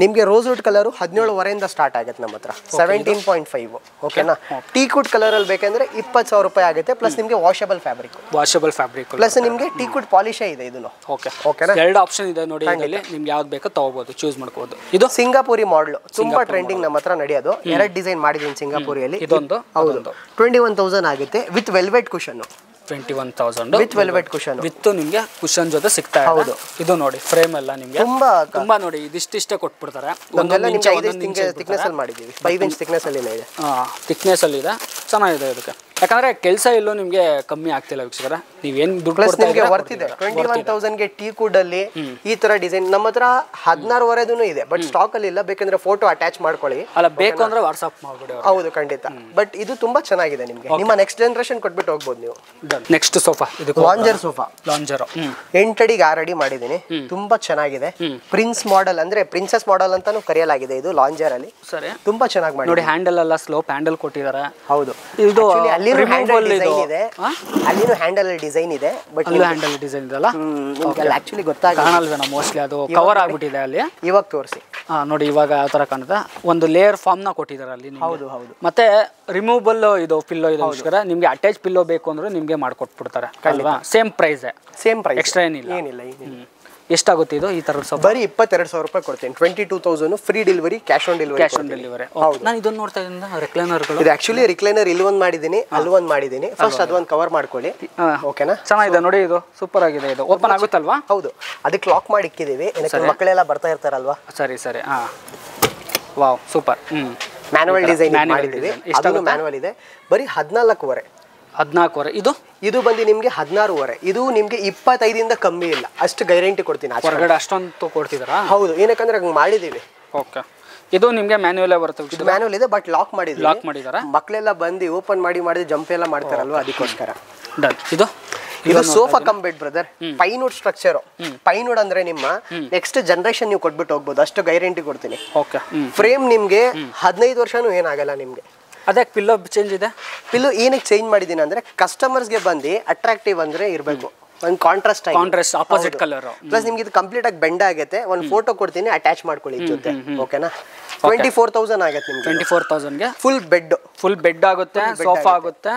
ನಿಮ್ಗೆ ರೋಸ್ವುಡ್ ಕಲರ್ 17,000 ಸ್ಟಾರ್ಟ್ ಆಗುತ್ತೆ ನಮ್ಮ ಹತ್ರ 17.5 ಓಕೆನಾ. ಟೀಕ್ವುಡ್ ಕಲರ್ ಅಲ್ಲಿ ಬೇಕಂದ್ರೆ 20,000 ರೂಪಾಯಿ ಆಗುತ್ತೆ ಪ್ಲಸ್ ನಿಮ್ಗೆ ವಾಷಬಲ್ ಫ್ಯಾಬ್ರಿಕ್ ಪ್ಲಸ್ ನಿಮ್ಗೆ ಟೀಕ್ವುಡ್ ಪಾಲಿಶೇ ಇದೆ ಇದನ್ನು. ಓಕೆನಾ, ಎರಡು ಆಪ್ಷನ್ ಇದೆ ನೋಡಿ, ಇದರಲ್ಲಿ ನಿಮ್ಗೆ ಯಾವ್ದು ಬೇಕೋ ತಗೋಬಹುದು, ಚೂಸ್ ಮಾಡ್ಕೋಬಹುದು. ಇದು ಸಿಂಗಾಪುರಿ ಮಾಡಲ್ ತುಂಬಾ ಟ್ರೆಂಡಿಂಗ್ ನಮ್ಮ ಹತ್ರ ನಡೆಯೋದು. ಎರಡು ಡಿಸೈನ್ ಮಾಡಿದೀನಿ ಸಿಂಗಾಪುರಿಯಲ್ಲಿ. ಇದೊಂದು ಹೌದು 21,000 ಆಗುತ್ತೆ with velvet cushion. 21,000 with velvet cushion with ನಿಮ್ಗೆ ಕುಷನ್ ಜೊತೆ ಸಿಗ್ತಾ ಇದೆ. ಹೌದು, ಇದು ನೋಡಿ ಫ್ರೇಮ್ ಎಲ್ಲ ನಿಮ್ಗೆ ತುಂಬಾ ನೋಡಿ ಇದಿಷ್ಟೇ ಕೊಟ್ಬಿಡ್ತಾರೆ. ಒಂದೆಲ್ಲ ನಿಮ್ಗೆ 5 ಇಂಚ್ ಥಿಕ್ನೆಸ್ ಅಲ್ಲಿ ಮಾಡಿದೀವಿ, 5 ಇಂಚ್ ಥಿಕ್ನೆಸ್ ಅಲ್ಲಿ ಇದೆ. ಥಿಕ್ನೆಸ್ ಅಲ್ಲಿ ಇದೆ, ಚೆನ್ನಾಗಿದೆ ಇದಕ್ಕೆ. ಯಾಕಂದ್ರೆ ಕೆಲಸ ಎಲ್ಲೂ ನಿಮ್ಗೆ ಕಮ್ಮಿ ಆಗ್ತಿಲ್ಲ ವೀಕ್ಷಕರ, ನೀವೇನ್ ದುಡ್ಡು ಪ್ಲಸ್ ನಿಮ್ಗೆ ವರ್ತ್ ಇದೆ. 21,000 ಗೆ ಟೀಕ್ವುಡ್ ಅಲ್ಲಿ ಈ ತರ ಡಿಸೈನ್ ನಮ್ಮ ಹತ್ರ 16,000 ಇದೆ, ಬಟ್ ಸ್ಟಾಕ್ ಅಲ್ಲಿ ಇಲ್ಲ. ಬೇಕಂದ್ರೆ ಫೋಟೋ ಅಟ್ಯಾಚ್ ಮಾಡ್ಕೊಳ್ಳಿ, ಅಲ್ಲ ಬೇಕು ಅಂದ್ರೆ ವಾಟ್ಸ್ಆಪ್ ಮಾಡ್ಬಿಡಿ. ಹೌದು ಖಂಡಿತ, ಬಟ್ ಇದು ತುಂಬಾ ಚೆನ್ನಾಗಿದೆ. ನಿಮ್ಗೆ ನಿಮ್ಮ ನೆಕ್ಸ್ಟ್ ಜನರೇಷನ್ ಕೊಟ್ಬಿಟ್ಟು ಹೋಗ್ಬೋದು ನೀವು. ನೆಕ್ಸ್ಟ್ ಸೋಫಾ, ಇದು ಲಾಂಜರ್ ಸೋಫಾ. 8 ಅಡಿಗೆ 6 ಅಡಿ ಮಾಡಿದೀನಿ, ತುಂಬಾ ಚೆನ್ನಾಗಿದೆ. ಪ್ರಿನ್ಸ್ ಮಾಡೆಲ್ ಅಂದ್ರೆ ಪ್ರಿನ್ಸೆಸ್ ಮಾಡೆಲ್ ಅಂತಾನು ಕರೆಯಲಾಗಿದೆ ಇದು ಲಾಂಜರ್ ಅಲ್ಲಿ. ಸರಿ, ತುಂಬಾ ಚೆನ್ನಾಗಿ ಮಾಡಿ ನೋಡಿ. ಹ್ಯಾಂಡಲ್ ಎಲ್ಲ ಸ್ಲೋಪ್ ಹ್ಯಾಂಡಲ್ ಕೊಟ್ಟಿದ್ದಾರೆ. ಹೌದು, ಇದು ಅಲ್ಲಿನೂ ಹ್ಯಾಂಡಲ್ ಡಿಸೈನ್ ಇದೆ, ಬಟ್ ಅಲ್ಲೂ ಹ್ಯಾಂಡಲ್ ಡಿಸೈನ್ ಇದೆಲ್ಲ ಆಕ್ಚುಲಿ ಗೊತ್ತಾಗಲ್ಲ, ಕಾಣಲ್ವೇನೋ ಮೋಸ್ಟ್ಲಿ ಅದು ಕವರ್ ಆಗ್ಬಿಟ್ಟಿದೆ ಅಲ್ಲಿ. ಇವಾಗ ತೋರಿಸಿ ನೋಡಿ, ಇವಾಗ ಯಾವ ತರ ಕಾಣುತ್ತೆ. ಒಂದು ಲೇಯರ್ ಫಾರ್ಮ್ ನ ಕೊಟ್ಟಿದ್ದಾರೆ ಅಲ್ಲಿ. ಹೌದು ಹೌದು, ಮತ್ತೆ ರಿಮೂವಬಲ್ ಇದು ಪಿಲ್ಲೋ ಇದೆ. ನಿಮ್ಗೆ ಅಟ್ಯಾಚ್ ಪಿಲ್ಲೋ ಬೇಕು ಅಂದ್ರೆ ನಿಮ್ಗೆ ಮಾಡ್ಕೊಟ್ಬಿಡ್ತಾರೆ ಅಲ್ವಾ. ಸೇಮ್ ಪ್ರೈಸ್ ಎಕ್ಸ್ಟ್ರಾ ಏನಿಲ್ಲ. ಎಷ್ಟಾಗುತ್ತೆ ಇದು ಈ ತರ ಸೋಫಾ? ಬರೀ 22,000 ರೂಪಾಯಿ ಕೊಡ್ತೀನಿ. 22,000 free delivery, cash on delivery. ನಾನು ಇದನ್ನ ನೋಡ್ತಾ ಇದ್ದೀನಿ, ರಿಕ್ಲೈನರ್ಗಳು. ಇದು ಆಕ್ಚುಲಿ ರಿಕ್ಲೈನರ್ ಇಲ್ಲಿ ಒಂದು ಮಾಡಿದ್ದೀನಿ, ಅಲ್ಲಿ ಒಂದು ಮಾಡಿದ್ದೀನಿ. ಫಸ್ಟ್ ಅದೊಂದು ಕವರ್ ಮಾಡ್ಕೊಳ್ಳಿ, ಓಕೆನಾ? ಚೆನ್ನಾಗಿದೆ ನೋಡಿ, ಇದು ಸೂಪರ್ ಆಗಿದೆ. ಇದು ಓಪನ್ ಆಗುತ್ತಲ್ವಾ? ಹೌದು, ಅದಕ್ಕೆ ಲಾಕ್ ಮಾಡಿ ಇಕ್ಕಿದೀವಿ, ಮಕ್ಕಳೆಲ್ಲ ಬರ್ತಾ ಇರ್ತಾರಲ್ವಾ. ಸರಿ, ವಾವ್ ಸೂಪರ್. ಮ್ಯಾನುವಲ್ ಡಿಸೈನ್ ಮಾಡಿದ್ದೀವಿ, ಅದನ್ನು ಮ್ಯಾನುವಲ್ ಇದೆ. ಬರೀ 14,500. ಇದು ಬಂದು ನಿಮ್ಗೆ 16,500. ಇದು ನಿಮ್ಗೆ 25 ಕಮ್ಮಿ ಇಲ್ಲ, ಅಷ್ಟು ಗ್ಯಾರಂಟಿ ಕೊಡ್ತೀನಿ. ಹೊರಗಡೆ ಅಷ್ಟೊಂದು ಕೊಡ್ತಿದಾರಾ? ಹೌದು, ಏನಕ್ಕಂದ್ರೆ ಹಂಗೆ ಮಾಡಿದೀವಿ. ಓಕೆ, ಇದು ನಿಮ್ಗೆ ಮ್ಯಾನ್ಯುವಲ್ ಬರುತ್ತೆ. ಇದು ಮ್ಯಾನುವಲ್ ಇದೆ, ಬಟ್ ಲಾಕ್ ಮಾಡಿದ್ದಾರೆ. ಮಕ್ಕಳೆಲ್ಲ ಬಂದು ಓಪನ್ ಮಾಡಿ ಜಂಪ್ ಎಲ್ಲ ಮಾಡ್ತಾರಲ್ವಾ, ಅದಕ್ಕೋಸ್ಕರ. ಇದು sofa cum bed brother, pinewood structure. Pinewood ಅಂದ್ರೆ ನಿಮ್ಮ ನೆಕ್ಸ್ಟ್ ಜನರೇಷನ್ ನೀವು ಕೊಟ್ಬಿಟ್ಟು ಹೋಗ್ಬೋದು, ಅಷ್ಟು ಗ್ಯಾರಂಟಿ ಕೊಡ್ತೀನಿ. ಫ್ರೇಮ್ ನಿಮ್ಗೆ 15 ವರ್ಷನೂ ಏನಾಗಲ್ಲ ನಿಮ್ಗೆ. ಅದೇ ಪಿಲ್ಲೋ ಚೇಂಜ್ ಇದೆ. ಪಿಲ್ಲೋ ಏನಕ್ಕೆ ಚೇಂಜ್ ಮಾಡಿದೀನಿ ಅಂದ್ರೆ ಕಸ್ಟಮರ್ಸ್ಗೆ ಬಂದು ಅಟ್ರಾಕ್ಟಿವ್ ಅಂದ್ರೆ ಇರಬೇಕು, ಒಂದು ಕಾಂಟ್ರಾಸ್ಟ್ ಆಪೋಸಿಟ್ ಕಲರ್. ಪ್ಲಸ್ ನಿಮ್ಗೆ ಇದು ಕಂಪ್ಲೀಟ್ ಆಗಿ ಬೆಂಡ್ ಆಗುತ್ತೆ. ಒಂದು ಫೋಟೋ ಕೊಡ್ತೀನಿ, ಅಟ್ಯಾಚ್ ಮಾಡ್ಕೊಳ್ಳಿ ಜೊತೆ, ಓಕೆನಾ? 24,000 ಆಗುತ್ತೆ ನಿಮ್ಗೆ. 24,000ಗೆ ಫುಲ್ ಬೆಡ್ ಆಗುತ್ತೆ, ಸೋಫಾ ಆಗುತ್ತೆ.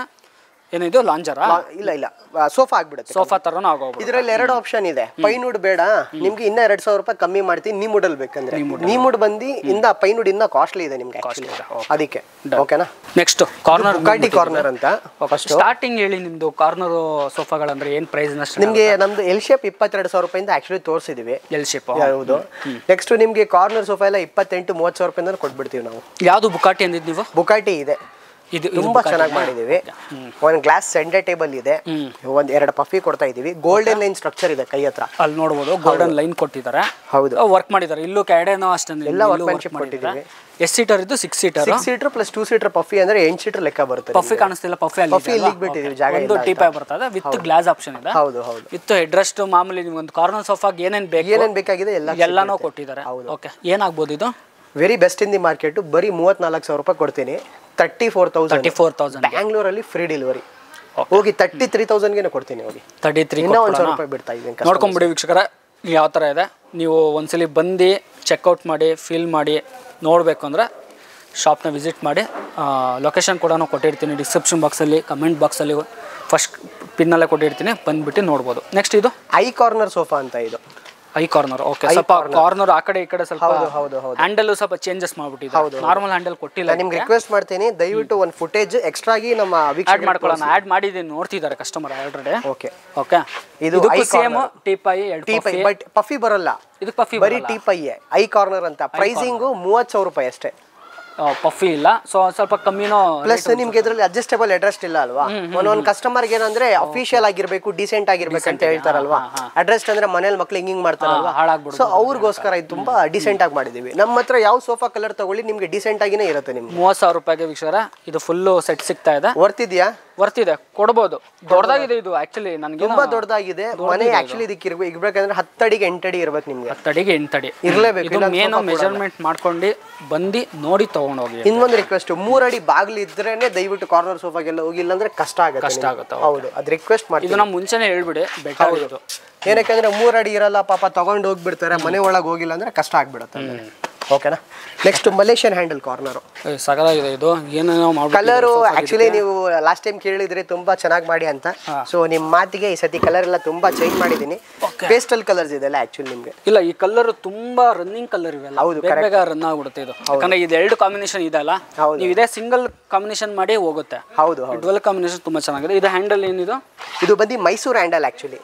ಏನಿದು ಲಾಂಜರ? ಇಲ್ಲ, ಸೋಫಾ ಆಗ್ಬಿಡುತ್ತೆ. ಸೋಫಾ ತರನು ಆಗೋಗ್ಬಿಡುತ್ತೆ. ಇದರಲ್ಲಿ 2 ಆಪ್ಷನ್ ಇದೆ. ಪೈನ್ವುಡ್ ಬೇಡ ನಿಮ್ಗೆ, ಇನ್ನ 2,000 ರೂಪಾಯಿ ಕಮ್ಮಿ ಮಾಡ್ತೀನಿ. ನೀಮುಡ್ ಅಲ್ಲಿ ಬೇಕಂದ್ರೆ ನೀಮುಡ್ ಬಂದು ಇಂದ ಪೈನ್ವುಡ್ ಇನ್ನ ಕಾಸ್ಟ್ಲಿ ಇದೆ ನಿಮ್ಗೆ, ಅದಕ್ಕೆ. ಓಕೆನಾ? ನೆಕ್ಸ್ಟ್ ಕಾರ್ನರ್, ಬುಗಾಟಿ ಕಾರ್ನರ್ ಅಂತ. ಸ್ಟಾರ್ಟಿಂಗ್ ಹೇಳಿ ನಿಮ್ದು ಕಾರ್ನರ್ ಸೋಫಾಗಳಂದ್ರೆ ಏನ್ ಪ್ರೈಸ್? ನಿಮ್ಗೆ ನಮ್ದು ಎಲ್ ಶೇಪ್ 22,000 ರೂಪಾಯಿಂದ ಆಕ್ಚುಲಿ ತೋರಿಸಿದೀವಿ. ಎಲ್ ಶೇಪ್, ಹೌದು. ನೆಕ್ಸ್ಟ್ ನಿಮ್ಗೆ ಕಾರ್ನರ್ ಸೋಫಾ ಎಲ್ಲ 28-30,000 ರೂಪಾಯಿಂದ ಕೊಟ್ಬಿಡ್ತೀವಿ ನಾವು. ಯಾವ್ದು ಬುಕಾಟಿ ಅಂದಿದ್ ನೀವು? ಬುಕಾಟಿ ಇದೆ, ಇದು ತುಂಬಾ ಚೆನ್ನಾಗಿ ಮಾಡಿದೀವಿ. ಒಂದು ಗ್ಲಾಸ್ ಸೆಂಟರ್ ಟೇಬಲ್ ಇದೆ, 1-2 ಪಫಿ ಕೊಡ್ತಾ ಇದೀವಿ. ಗೋಲ್ಡನ್ ಲೈನ್ ಸ್ಟ್ರಕ್ಚರ್ ಇದೆ ಕೈ ಹತ್ರ, ಅಲ್ಲಿ ನೋಡಬಹುದು. ಗೋಲ್ಡನ್ ಲೈನ್ ಕೊಟ್ಟಿದ್ದಾರೆ, ಹೌದು. ವರ್ಕ್ ಮಾಡಿದ್ದಾರೆ. ಇಲ್ಲೂ ಕ್ಯಾಡೆನೋ ಅಷ್ಟೇ ಎಲ್ಲ ವರ್ಕ್ಮ್ಯಾನ್ಶಿಪ್ ಕೊಟ್ಟಿದ್ದೀವಿ. ಎಷ್ಟು ಸೀಟರ್ ಇದು? 6 ಸೀಟರ್ ಪ್ಲಸ್ 2 ಸೀಟರ್ ಪಫಿ ಅಂದ್ರೆ 8 ಸೀಟರ್ ಲೆಕ್ಕ ಬರುತ್ತೆ. ಪಫಿ ಕಾಣಿಸ್ತಿಲ್ಲ, ಪಫಿ ಇಲ್ಲಿ ಬಿಟ್ಟಿದ್ದೀವಿ ಜಾಗ. ಒಂದು ಟೀಪಾಯ್ ಬರ್ತದೆ, ವಿತ್ ಗ್ಲಾಸ್ ಆಪ್ಷನ್ ಇದೆ. ಹೌದು, ವಿತ್ ಹೆಡ್ ರೆಸ್ಟ್. ಮಾಮೂಲಿ ನಿಮ್ಗೆ ಒಂದು ಕಾರ್ನರ್ ಸೋಫಾಗೆ ಏನೇನ್ ಬೇಕಾಗಿದೆ ಎಲ್ಲಾನು ಕೊಟ್ಟಿದ್ದಾರೆ. ಓಕೆ, ಏನಾಗ್ಬೋದು ಇದು? Very best in the market. ಬರೀ 34,000 ರೂಪಾಯಿ ಕೊಡ್ತೀನಿ. 34,000 ಬ್ಯಾಂಗ್ಳೂರಲ್ಲಿ ಫ್ರೀ ಡೆಲಿವರಿ. ಹೋಗಿ 33,000ಗೆ ಕೊಡ್ತೀನಿ. ಹೋಗಿ 33 ಇನ್ನೂ 1,000 ರೂಪಾಯಿ ಬಿಡ್ತಾ ಇದ್ದೀನಿ. ನೋಡ್ಕೊಂಬಿಡಿ ವೀಕ್ಷಕರ, ಯಾವ ಥರ ಇದೆ. ನೀವು ಒಂದ್ಸಲಿ ಬಂದು ಚೆಕ್ಔಟ್ ಮಾಡಿ, ಫೀಲ್ ಮಾಡಿ ನೋಡಬೇಕು ಅಂದರೆ ಶಾಪ್ನ ವಿಸಿಟ್ ಮಾಡಿ. ಲೊಕೇಶನ್ ಕೂಡ ಕೊಟ್ಟಿರ್ತೀನಿ ಡಿಸ್ಕ್ರಿಪ್ಷನ್ ಬಾಕ್ಸಲ್ಲಿ, ಕಮೆಂಟ್ ಬಾಕ್ಸಲ್ಲಿ ಫಸ್ಟ್ ಪಿನ್ನಲ್ಲೇ ಕೊಟ್ಟಿರ್ತೀನಿ, ಬಂದುಬಿಟ್ಟು ನೋಡ್ಬೋದು. ನೆಕ್ಸ್ಟ್ ಇದು ಐ ಕಾರ್ನರ್ ಸೋಫಾ ಅಂತ. ಇದು ಐ ಕಾರ್ನರ್. ಓಕೆ, ಸ್ವಲ್ಪ ಕಾರ್ನರ್ ಆ ಕಡೆ ಈ ಕಡೆ ಸ್ವಲ್ಪ ಹ್ಯಾಂಡಲ್ ಸ್ವಲ್ಪ ಚೇಂಜಸ್ ಮಾಡ್ಬಿಟ್ಟಿದ್ದಾರೆ. ನಾರ್ಮಲ್ ಹ್ಯಾಂಡಲ್ ಕೊಟ್ಟಿಲ್ಲ. ನಿಮ್ಗೆ ರಿಕ್ವೆಸ್ಟ್ ಮಾಡ್ತೀನಿ, ದಯವಿಟ್ಟು ಒಂದು ಫುಟೇಜ್ ಎಕ್ಸ್ಟ್ರಾ ಆಗಿ ನಮ್ಮ ಆಡ್ ಮಾಡ್ಕೊಳ್ಳೋಣ. ಆಡ್ ಮಾಡಿದ್ದೀನಿ, ನೋಡ್ತಿದ್ದಾರೆ ಕಸ್ಟಮರ್ ಆಲ್ರೆಡಿ. ಓಕೆ, ಇದು ಸೇಮ್ ಟೀಪೈ, ಬಟ್ ಪಫಿ ಬರಲ್ಲ. ಇದು ಪಫಿ ಬರೀ ಟೀಪೈ. ಐ ಕಾರ್ನರ್ ಅಂತ. ಪ್ರೈಸಿಂಗು 30,000 ರೂಪಾಯಿ ಅಷ್ಟೇ. ಪಫಿ ಇಲ್ಲ, ಸೊ ಸ್ವಲ್ಪ ಕಮ್ಮಿನೋ. ಪ್ಲಸ್ ನಿಮ್ಗೆ ಇದರಲ್ಲಿ ಅಡ್ಜಸ್ಟೇಬಲ್ ಅಡ್ರೆಸ್ ಇಲ್ಲ ಅಲ್ವಾ. ಒಂದೊಂದು ಕಸ್ಟಮರ್ಗೆ ಏನಂದ್ರೆ ಅಫಿಷಿಯಲ್ ಆಗಿರ್ಬೇಕು, ಡಿಸೆಂಟ್ ಆಗಿರ್ಬೇಕು ಅಂತ ಹೇಳ್ತಾರಲ್ವಾ. ಅಡ್ರೆಸ್ ಅಂದ್ರೆ ಮನೇಲಿ ಮಕ್ಳು ಹಿಂಗ್ ಮಾಡ್ತಾರಲ್ವಾ, ಸೊ ಅವ್ರಿಗೋಸ್ಕರ ಇದು ತುಂಬಾ ಡಿಸೆಂಟ್ ಆಗಿ ಮಾಡಿದೀವಿ. ನಮ್ಮ ಹತ್ರ ಯಾವ ಸೋಫಾ ಕಲರ್ ತಗೊಳ್ಳಿ ನಿಮ್ಗೆ ಡಿಸೆಂಟ್ ಆಗಿನೇ ಇರುತ್ತೆ. ನಿಮ್ಗೆ 30,000 ರೂಪಾಯಿಗೆ ವೀಕ್ಷಕರ ಇದು ಫುಲ್ ಸೆಟ್ ಸಿಗ್ತಾ ಇದೆ. ವರ್ತ್ ಇದೆಯಾ? ವರ್ತಿದೆ, ಕೊಡ್ಬೋದು. ದೊಡ್ಡದಾಗಿದೆ ಇದು ಆಕ್ಚುಲಿ, ನನಗೆ ತುಂಬಾ ದೊಡ್ಡದಾಗಿದೆ ಮನೆ. ಆಕ್ಚುಲಿ ಇದಕ್ಕೆ ಇರ್ಬೇಕಂದ್ರೆ 10 ಅಡಿಗೆ 8 ಅಡಿ ಇರ್ಬೇಕು ನಿಮ್ಗೆ. 10 ಅಡಿಗೆ 8 ಅಡಿ ಇರ್ಲೇಬೇಕು. ಮೇನು ಮೆಜರ್ಮೆಂಟ್ ಮಾಡ್ಕೊಂಡು ಬಂದು ನೋಡಿ ತಗೊಂಡೋಗಿ. ಇನ್ನೊಂದು ರಿಕ್ವೆಸ್ಟ್, 3 ಅಡಿ ಬಾಗಿಲು ಇದ್ರೇನೆ ದಯವಿಟ್ಟು ಕಾರ್ನರ್ ಸೋಫಾಗೆಲ್ಲ ಹೋಗಿಲ್ಲ ಅಂದ್ರೆ ಕಷ್ಟ ಆಗುತ್ತೆ. ಹೌದು, ಅದು ರಿಕ್ವೆಸ್ಟ್ ಮಾಡಿ. ಇದನ್ನ ಮುಂಚೆನೆ ಹೇಳ್ಬಿಡಿ, ಬೆಟರ್ ಇದು. ಏನಕ್ಕೆ 3 ಅಡಿ ಇರಲ್ಲ ಪಾಪ, ತಗೊಂಡು ಹೋಗ್ಬಿಡ್ತಾರೆ, ಮನೆ ಒಳಗೆ ಹೋಗಿಲ್ಲ ಅಂದ್ರೆ ಕಷ್ಟ ಆಗ್ಬಿಡುತ್ತೆ. ಓಕೆನಾ. ನೆಕ್ಸ್ಟ್ ಮಲೇಷಿಯನ್ ಹ್ಯಾಂಡಲ್ ಕಾರ್ನರ್ ಸಗದಾಗಿದೆ ಇದು. ಏನೇನೋ ಕಲರ್ ಆಕ್ಚುಲಿ ನೀವು ಲಾಸ್ಟ್ ಟೈಮ್ ಕೇಳಿದ್ರೆ ತುಂಬಾ ಚೆನ್ನಾಗಿ ಮಾಡಿ ಅಂತ. ಸೊ ನಿಮ್ಮ ಮಾತಿಗೆ ಈ ಸತಿ ಕಲರ್ ಎಲ್ಲ ತುಂಬಾ ಚೇಂಜ್ ಮಾಡಿದೀನಿ. ಪೇಸ್ಟಲ್ ಕಲರ್ಸ್ ಇದೆಲ್ಲ ಆಕ್ಚುಲಿ ನಿಮ್ಗೆ. ಇಲ್ಲ, ಈ ಕಲರ್ ತುಂಬಾ ರನ್ನಿಂಗ್ ಕಲರ್ ಇವೆಲ್ಲ. ಹೌದು, ಬೇಗ ರನ್ ಆಗ್ಬಿಡುತ್ತೆ ಇದು. ಯಾಕಂದ್ರೆ ಇದು 2 ಕಾಂಬಿನೇಷನ್ ಇದೆ ಅಲ್ಲ, ನೀವು ಇದೇ ಸಿಂಗಲ್ ಕಾಂಬಿನೇಷನ್ ಮಾಡಿ ಹೋಗುತ್ತೆ. ಹೌದು, ಡ್ವೆಲ್ ಕಾಂಬಿನೇಷನ್ ತುಂಬಾ ಚೆನ್ನಾಗಿದೆ. ಇದು ಹ್ಯಾಂಡಲ್ ಏನಿದು? ಇದು ಬಂದು Mysuru handle actually.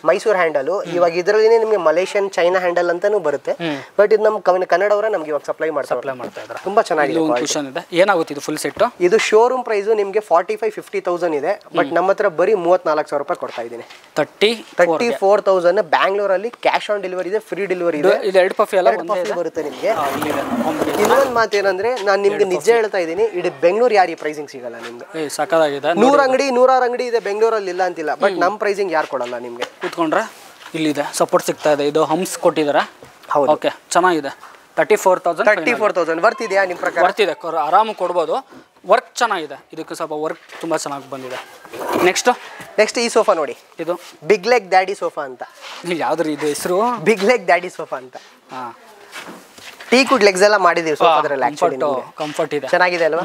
Mysuru handle. ಇವಾಗ ಇದರಲ್ಲಿ ನಿಮಗೆ ಮಲೇಷಿಯನ್ ಚೈನಾ ಹ್ಯಾಂಡಲ್ ಅಂತಾನೂ ಬರುತ್ತೆ. ಬಟ್ ಇದು ನಮ್ಮ ಕನ್ನಡವರ ನಮ್ಗೆ ಇವಾಗ ಸಪ್ಲೈ ಮಾಡ್ತಾ ಇದ್ದಾರೆ. ತುಂಬಾ ಚೆನ್ನಾಗಿದೆ. ಏನಾಗುತ್ತೆ ಇದು ಫುಲ್ ಸೆಟ್? ಇದು ಶೋರೂಮ್ ಪ್ರೈಸ್ ನಿಮಗೆ 45,000-50,000 ಇದೆ. ಬಟ್ ನಮ್ಮ ಹತ್ರ ಬರೀ 34,000 ರೂಪಾಯಿ ಕೊಡ್ತಾ ಇದ್ದೀನಿ. 34,000 ಬ್ಯಾಂಗ್ಳೂರಲ್ಲಿ ಕ್ಯಾಶ್ ಆನ್ ಡೆಲಿವರಿ ಇದೆ, ಫ್ರೀ ಡೆಲಿವರಿ ಇದೆ. ಇದು 2 ಪಫಿ ಎಲ್ಲ ಬರುತ್ತೆ ನಿಮಗೆ. ಇನ್ನೊಂದು ಮಾತು ಏನಂದ್ರೆ, ನಾನು ನಿಮ್ಗೆ ನಿಜ ಹೇಳ್ತಾ ಇದ್ದೀನಿ, ಇಡೀ ಬೆಂಗಳೂರು ಯಾರು ಈ ಪ್ರೈಸಿಂಗ್ ಸಿಗಲ್ಲ ನಿಮ್ಗೆ. ಸಕ್ಕದಾಗಿದೆ. 100 ಅಂಗಡಿ 106 ಅಂಗಡಿ ಇದೆ ಬೆಂಗಳೂರಲ್ಲಿ, ಇಲ್ಲ ಅಂತಿಲ್ಲ. ಬಟ್ ನಮ್ಮ ಪ್ರೈಸಿಂಗ್ ಯಾರು ಕೊಡಲ್ಲ ನಿಮ್ಗೆ. ಕೂತ್ಕೊಂಡ್ರೆ ಇಲ್ಲಿದೆ ಸಪೋರ್ಟ್ ಸಿಗ್ತಾ ಇದೆ. ಇದು ಹಂಪ್ಸ್ ಕೊಟ್ಟಿದ್ದಾರೆ. ಹೌದು, ಓಕೆ, ಚೆನ್ನಾಗಿದೆ. 34,000 ಬರ್ತಿದೆಯಾ ನಿಮ್ಮ ಪ್ರಕಾರ? ಬರ್ತಿದೆ, ಆರಾಮ ಕೊಡ್ಬೋದು. ವರ್ಕ್ ಚೆನ್ನಾಗಿದೆ, ಇದಕ್ಕೆ ಸ್ವಲ್ಪ ವರ್ಕ್ ತುಂಬ ಚೆನ್ನಾಗಿ ಬಂದಿದೆ. ನೆಕ್ಸ್ಟ್ ಈ ಸೋಫಾ ನೋಡಿ, ಇದು ಬಿಗ್ ಲೆಗ್ ಡ್ಯಾಡಿ ಸೋಫಾ ಅಂತ. ಯಾವ್ದ್ರಿ ಇದು ಹೆಸರು? ಬಿಗ್ ಲೆಗ್ ಡ್ಯಾಡಿ ಸೋಫಾ ಅಂತ. ಟೀ ಕುಡ್ ಲೆಗ್ಸ್ ಎಲ್ಲ ಮಾಡಿದೀವಿ ಸೋಫಾದ್ರಲ್ಲಿ. ಆಕ್ಚುಲಿ ಕಂಫರ್ಟ್ ಇದೆ, ಚೆನ್ನಾಗಿದೆ ಅಲ್ವಾ?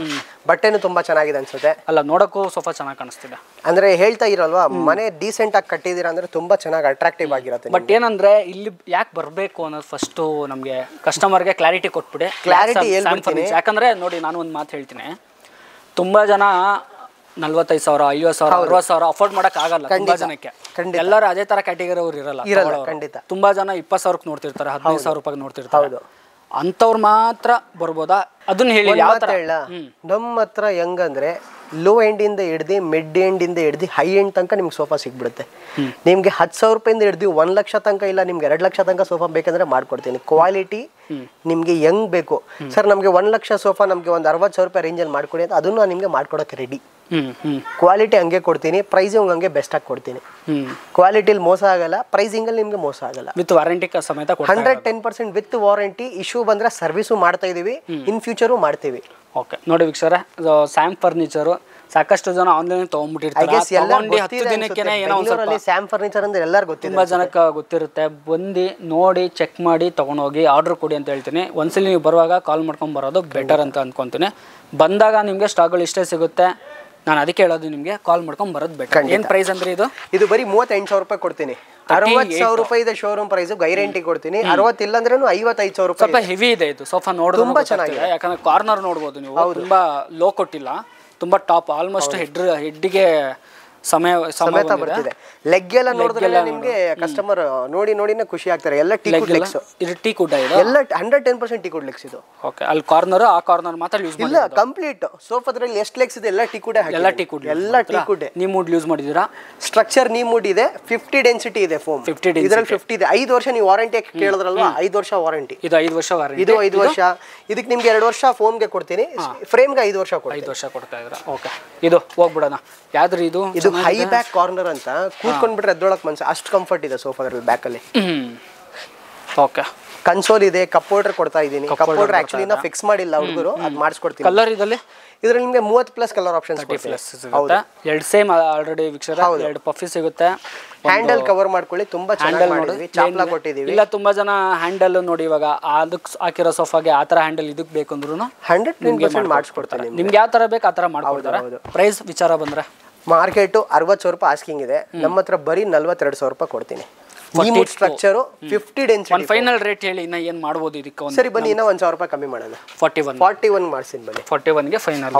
ಬಟ್ಟೆನೂ ತುಂಬಾ ಚೆನ್ನಾಗಿದೆ ಅನ್ಸುತ್ತೆ. ಅಲ್ಲ, ನೋಡಕ್ಕೂ ಸೋಫಾ ಚೆನ್ನಾಗಿ ಕಾಣಿಸ್ತಿದೆ. ಅಂದ್ರೆ ಹೇಳ್ತಾ ಇರಲ್ವಾ, ಮನೆ ಡೀಸೆಂಟ್ ಆಗಿ ಕಟ್ಟಿದೀರಾ ಅಂದ್ರೆ ತುಂಬಾ ಚೆನ್ನಾಗಿ ಅಟ್ರಾಕ್ಟಿವ್ ಆಗಿರುತ್ತೆ. ಬಟ್ ಏನಂದ್ರೆ ಇಲ್ಲಿ ಯಾಕೆ ಬರಬೇಕು ಅನ್ನೋದು ಫಸ್ಟ್ ನಮಗೆ ಕಸ್ಟಮರ್ಗೆ ಕ್ಲಾರಿಟಿ ಕೊಟ್ಬಿಡಿ. ಕ್ಲಾರಿಟಿ ಹೇಳ್ಬಿಡ್ತೀನಿ. ಯಾಕಂದ್ರೆ ನೋಡಿ, ನಾನು ಒಂದು ಮಾತು ಹೇಳ್ತೀನಿ, ತುಂಬಾ ಜನ 45,000, 50,000, 60,000 ಅಫೋರ್ಡ್ ಮಾಡಕ್ ಆಗಲ್ಲ ತುಂಬಾ ಜನಕ್ಕೆ. ಎಲ್ಲರೂ ಅದೇ ತರ ಕ್ಯಾಟಗರಿ ಅವ್ರು ಇರಲ್ಲ. ಖಂಡಿತ. ತುಂಬಾ ಜನ 20,000 ನೋಡ್ತಿರ್ತಾರೆ, 15,000 ರೂಪಾಯಿ ನೋಡ್ತಿರ್ತಾರೆ. ಅಂತವ್ರು ಮಾತ್ರ ಬರ್ಬೋದಾ ಅದನ್ನ ಹೇಳಿ. ಯಾವ ತರ ಹೇಳ, ನಮ್ಮ ಹತ್ರ ಹೆಂಗಂದ್ರೆ ಲೋ ಎಂಡ್ ಇಂದ ಹಿಡ್ದು ಮಿಡ್ ಎಂಡ್ ಇಂದ ಹಿಡ್ದು ಹೈ ಎಂಡ್ ತನಕ ನಿಮ್ಗೆ ಸೋಫಾ ಸಿಗ್ಬಿಡುತ್ತೆ. ನಿಮ್ಗೆ 10,000 ರೂಪಾಯಿಂದ ಹಿಡ್ದು 1 ಲಕ್ಷ ತನಕ, ಇಲ್ಲ ನಿಮ್ಗೆ 2 ಲಕ್ಷ ತನಕ ಸೋಫಾ ಬೇಕಂದ್ರೆ ಮಾಡ್ಕೊಡ್ತೀನಿ. ಕ್ವಾಲಿಟಿ ನಿಮ್ಗೆ ಹೆಂಗ್ ಬೇಕು ಸರ್, ನಮ್ಗೆ 1 ಲಕ್ಷ ಸೋಫಾ ನಮ್ಗೆ ಒಂದು 60,000 ರೂಪಾಯಿ ರೇಂಜಲ್ಲಿ ಮಾಡ್ಕೊಡಿ ಅಂತ, ಅದನ್ನು ನಿಮ್ಗೆ ಮಾಡ್ಕೊಡಕ್ಕೆ ರೆಡಿ. ಕ್ವಾಲಿಟಿ ಹಂಗೆ ಕೊಡ್ತೀನಿ, ಪ್ರೈಸಿಂಗ್ ಹಂಗೆ ಬೆಸ್ಟ್ ಆಗಿ ಕೊಡ್ತೀನಿ. ಕ್ವಾಲಿಟಿಲಿ ಮೋಸ ಆಗಲ್ಲ, ಪ್ರೈಸಿಂಗ್ ಅಲ್ಲಿ ನಿಮ್ಗೆ ಮೋಸ ಆಗಲ್ಲ. ವಿತ್ ವಾರಂಟಿ ಸಮೇತ 110% ವಿತ್ ವಾರಂಟಿ. ಇಶ್ಯೂ ಬಂದ್ರೆ ಸರ್ವಿಸು ಮಾಡ್ತಾ ಇದೀವಿ, ಇನ್ ಫ್ಯೂಚರು ಮಾಡ್ತೀವಿ. ಓಕೆ, ನೋಡಿ ವೀಕ್ಷಕರೇ, ಸ್ಯಾಮ್ ಫರ್ನಿಚರು ಸಾಕಷ್ಟು ಜನ ಆನ್ಲೈನ್ ತಗೊಂಡ್ಬಿಟ್ಟಿರ್ತಾರೆ. 10 ದಿನಕ್ಕೆ ಸ್ಯಾಮ್ ಫರ್ನಿಚರ್ ಅಂದ್ರೆ ಎಲ್ಲರೂ ಗೊತ್ತಿದೆ, ತುಂಬಾ ಜನಕ್ಕೆ ಗೊತ್ತಿರುತ್ತೆ. ಬಂದು ನೋಡಿ ಚೆಕ್ ಮಾಡಿ ತಗೊಂಡೋಗಿ ಆರ್ಡರ್ ಕೊಡಿ ಅಂತ ಹೇಳ್ತೀನಿ. ಒಂದ್ಸಲಿ ನೀವು ಬರುವಾಗ ಕಾಲ್ ಮಾಡ್ಕೊಂಡು ಬರೋದು ಬೆಟರ್ ಅಂತ ಅನ್ಕೊಂತೀನಿ. ಬಂದಾಗ ನಿಮಗೆ ಸ್ಟಾಕ್ಗಳು ಇಷ್ಟೇ ಸಿಗುತ್ತೆ. ನಾನು ಅದಕ್ಕೆ ಹೇಳೋದು, ನಿಮಗೆ ಕಾಲ್ ಮಾಡ್ಕೊಂಡು ಬರೋದು ಬೆಟರ್. ಏನು ಪ್ರೈಸ್ ಅಂದ್ರೆ ಇದು ಬರೀ 38,000 ರೂಪಾಯಿ ಕೊಡ್ತೀನಿ. 60,000 ರೂಪಾಯಿ ಇದೆ ಶೋರೂಮ್ ಪ್ರೈಸ್, ಗ್ಯಾರಂಟಿ ಕೊಡ್ತೀನಿ. 60 ಇಲ್ಲ ಅಂದ್ರೆ 55,000 ರೂಪಾಯಿ. ಸ್ವಲ್ಪ ಹೆವಿ ಇದೆ ಇದು ಸೋಫಾ, ನೋಡೋದು ತುಂಬಾ ಚೆನ್ನಾಗಿದೆ. ಯಾಕಂದ್ರೆ ಕಾರ್ನರ್ ನೋಡ್ಬೋದು ನೀವು, ತುಂಬಾ ಲೋ ಕೊಟ್ಟಿಲ್ಲ, ತುಂಬಾ ಟಾಪ್. ಆಲ್ಮೋಸ್ಟ್ ಹೆಡ್ಗೆ ಸಮೇತ ಬರ್ತಿದೆ. ಲೆಗ್ ಎಲ್ಲ ನೋಡಿದ್ರೆ ನಿಮ್ಗೆ ಕಸ್ಟಮರ್ ನೋಡಿ ನೋಡಿನೇ ಖುಷಿ ಆಗ್ತಾರೆ. ಎಲ್ಲ ಟೀ ಕುಡ್ ಲೆಗ್ಸ್. ಇದು ಟೀ ಕುಡ್ ಇದೆ, ಎಲ್ಲ 110% ಟೀ ಕುಡ್ ಲೆಗ್ಸ್ ಇದು. ಓಕೆ, ಅಲ್ಲಿ ಕಾರ್ನರ್, ಆ ಕಾರ್ನರ್ ಮಾತ್ರ ಯೂಸ್ ಇಲ್ಲ, ಕಂಪ್ಲೀಟ್ ಸೋಫಾದ್ರಲ್ಲಿ ಎಷ್ಟು ಲೆಗ್ಸ್ ಇದೆ ಎಲ್ಲ ಟೀ ಕುಡ್. ಎಲ್ಲ ಟೀ ಕುಡ್, ಎಲ್ಲ ಟೀ ಕುಡ್. ನೀವು ವುಡ್ ಯೂಸ್ ಮಾಡಿದೀರಾ? ಸ್ಟ್ರಕ್ಚರ್ ನೀ ವುಡ್ ಇದೆ, 50 ಡೆನ್ಸಿಟಿ ಇದೆ ಫೋಮ್. 50 ಇದರಲ್ಲಿ 50 ಇದೆ. 5 ವರ್ಷ ನೀವು ವಾರಂಟಿ ಕೇಳಿದ್ರಲ್ವಾ, 5 ವರ್ಷ ವಾರಂಟಿ. ಇದು 5 ವರ್ಷ ವಾರಂಟಿ. ಇದು 5 ವರ್ಷ. ಇದಕ್ಕೆ ನಿಮ್ಗೆ 2 ವರ್ಷ ಫೋಮ್ಗೆ ಕೊಡ್ತೀನಿ, ಫ್ರೇಮ್ಗೆ 5 ವರ್ಷ ಕೊಡ್ತೀನಿ. 5 ವರ್ಷ ಕೊಡ್ತಾ ಇದ್ರ. ಓಕೆ, ಇದು ಹೋಗ್ಬಿಡೋಣ. ಯಾವ್ದ್ರಿ ಇದು? ಇದು ಹೈ ಬ್ಯಾಕ್ ಕಾರ್ನರ್ ಅಂತ, ಕೂತ್ಕೊಂಡ್ಬಿಟ್ರೆ ಎದ್ದೊಳಕ್ ಮನ್ಸ ಅಷ್ಟು ಕಂಫರ್ಟ್ ಇದೆ ಸೋಫಾದಲ್ಲಿ ಬ್ಯಾಕ್ ಅಲ್ಲಿ. ಓಕೆ, ಕನ್ಸೋಲ್ ಇದೆ, ಕಪ್ ಹೋಲ್ಡರ್ ಕೊಡ್ತಾ ಇದೀನಿ. ಕಪ್ ಹೋಲ್ಡರ್ ಆಕ್ಚುಲಿ ನಾ ಫಿಕ್ಸ್ ಮಾಡಿಲ್ಲ ಹುಡುಗರು, ಅದು ಮಾಡಿಸ್ಕೊಡ್ತೀನಿ. ಕಲರ್ ಇದರಲ್ಲಿ ನಿಮ್ಗೆ 30+ ಕಲರ್ ಆಪ್ಷನ್ಸ್. 2 ಸೇಮ್ ಆಲ್ರೆಡಿ ವೀಕ್ಷಕರ, 2 ಪಫಿ ಸಿಗುತ್ತೆ. ಹ್ಯಾಂಡಲ್ ಕವರ್ ಮಾಡ್ಕೊಳ್ಳಿ, ತುಂಬಾ ಚೆನ್ನಾಗಿ ಮಾಡಿದ್ವಿ, ಚಾಪ್ಲಾ ಕೊಟ್ಟಿದೀವಿ. ಇಲ್ಲ, ತುಂಬಾ ಜನ ಹ್ಯಾಂಡಲ್ ನೋಡಿ, ಇವಾಗ ಅದಕ್ಕೆ ಹಾಕಿರೋ ಸೋಫಾಗೆ ಆ ತರ ಹ್ಯಾಂಡಲ್ ಇದಕ್ಕೆ ಬೇಕು ಅಂದ್ರೂ 100% ಮಾಡಿಸ್ಕೊಡ್ತಾರೆ. ನಿಮ್ಗೆ ಯಾವ ತರ ಬೇಕು ಆ ತರ ಮಾಡ್ಕೊಡ್ತಾರೆ. ಪ್ರೈಸ್ ವಿಚಾರ ಬಂದ್ರೆ ಮಾರ್ಕೆಟ್ 60,000 ರೂಪಾಯಿ ಆಸ್ಕಿಂಗ್ ಇದೆ, ನಮ್ಮ ಹತ್ರ ಬರೀ 42,000 ರೂಪಾಯಿ ಕೊಡ್ತೀನಿ. Structure 50 density. ಫೈನಲ್ ರೇಟ್ ಹೇಳಿ, ಇನ್ನ ಏನ್ ಮಾಡ್ಬೋದು ಇದಕ್ಕೆ? ಸರಿ ಬನ್ನಿ, ಇನ್ನ 1,000 ರೂಪಾಯಿ ಕಮ್ಮಿ ಮಾಡೋಣ. 41 ಮಾಡ್ತೀನಿ ಬನ್ನಿ. 41ಗೆ ಫೈನಲ್.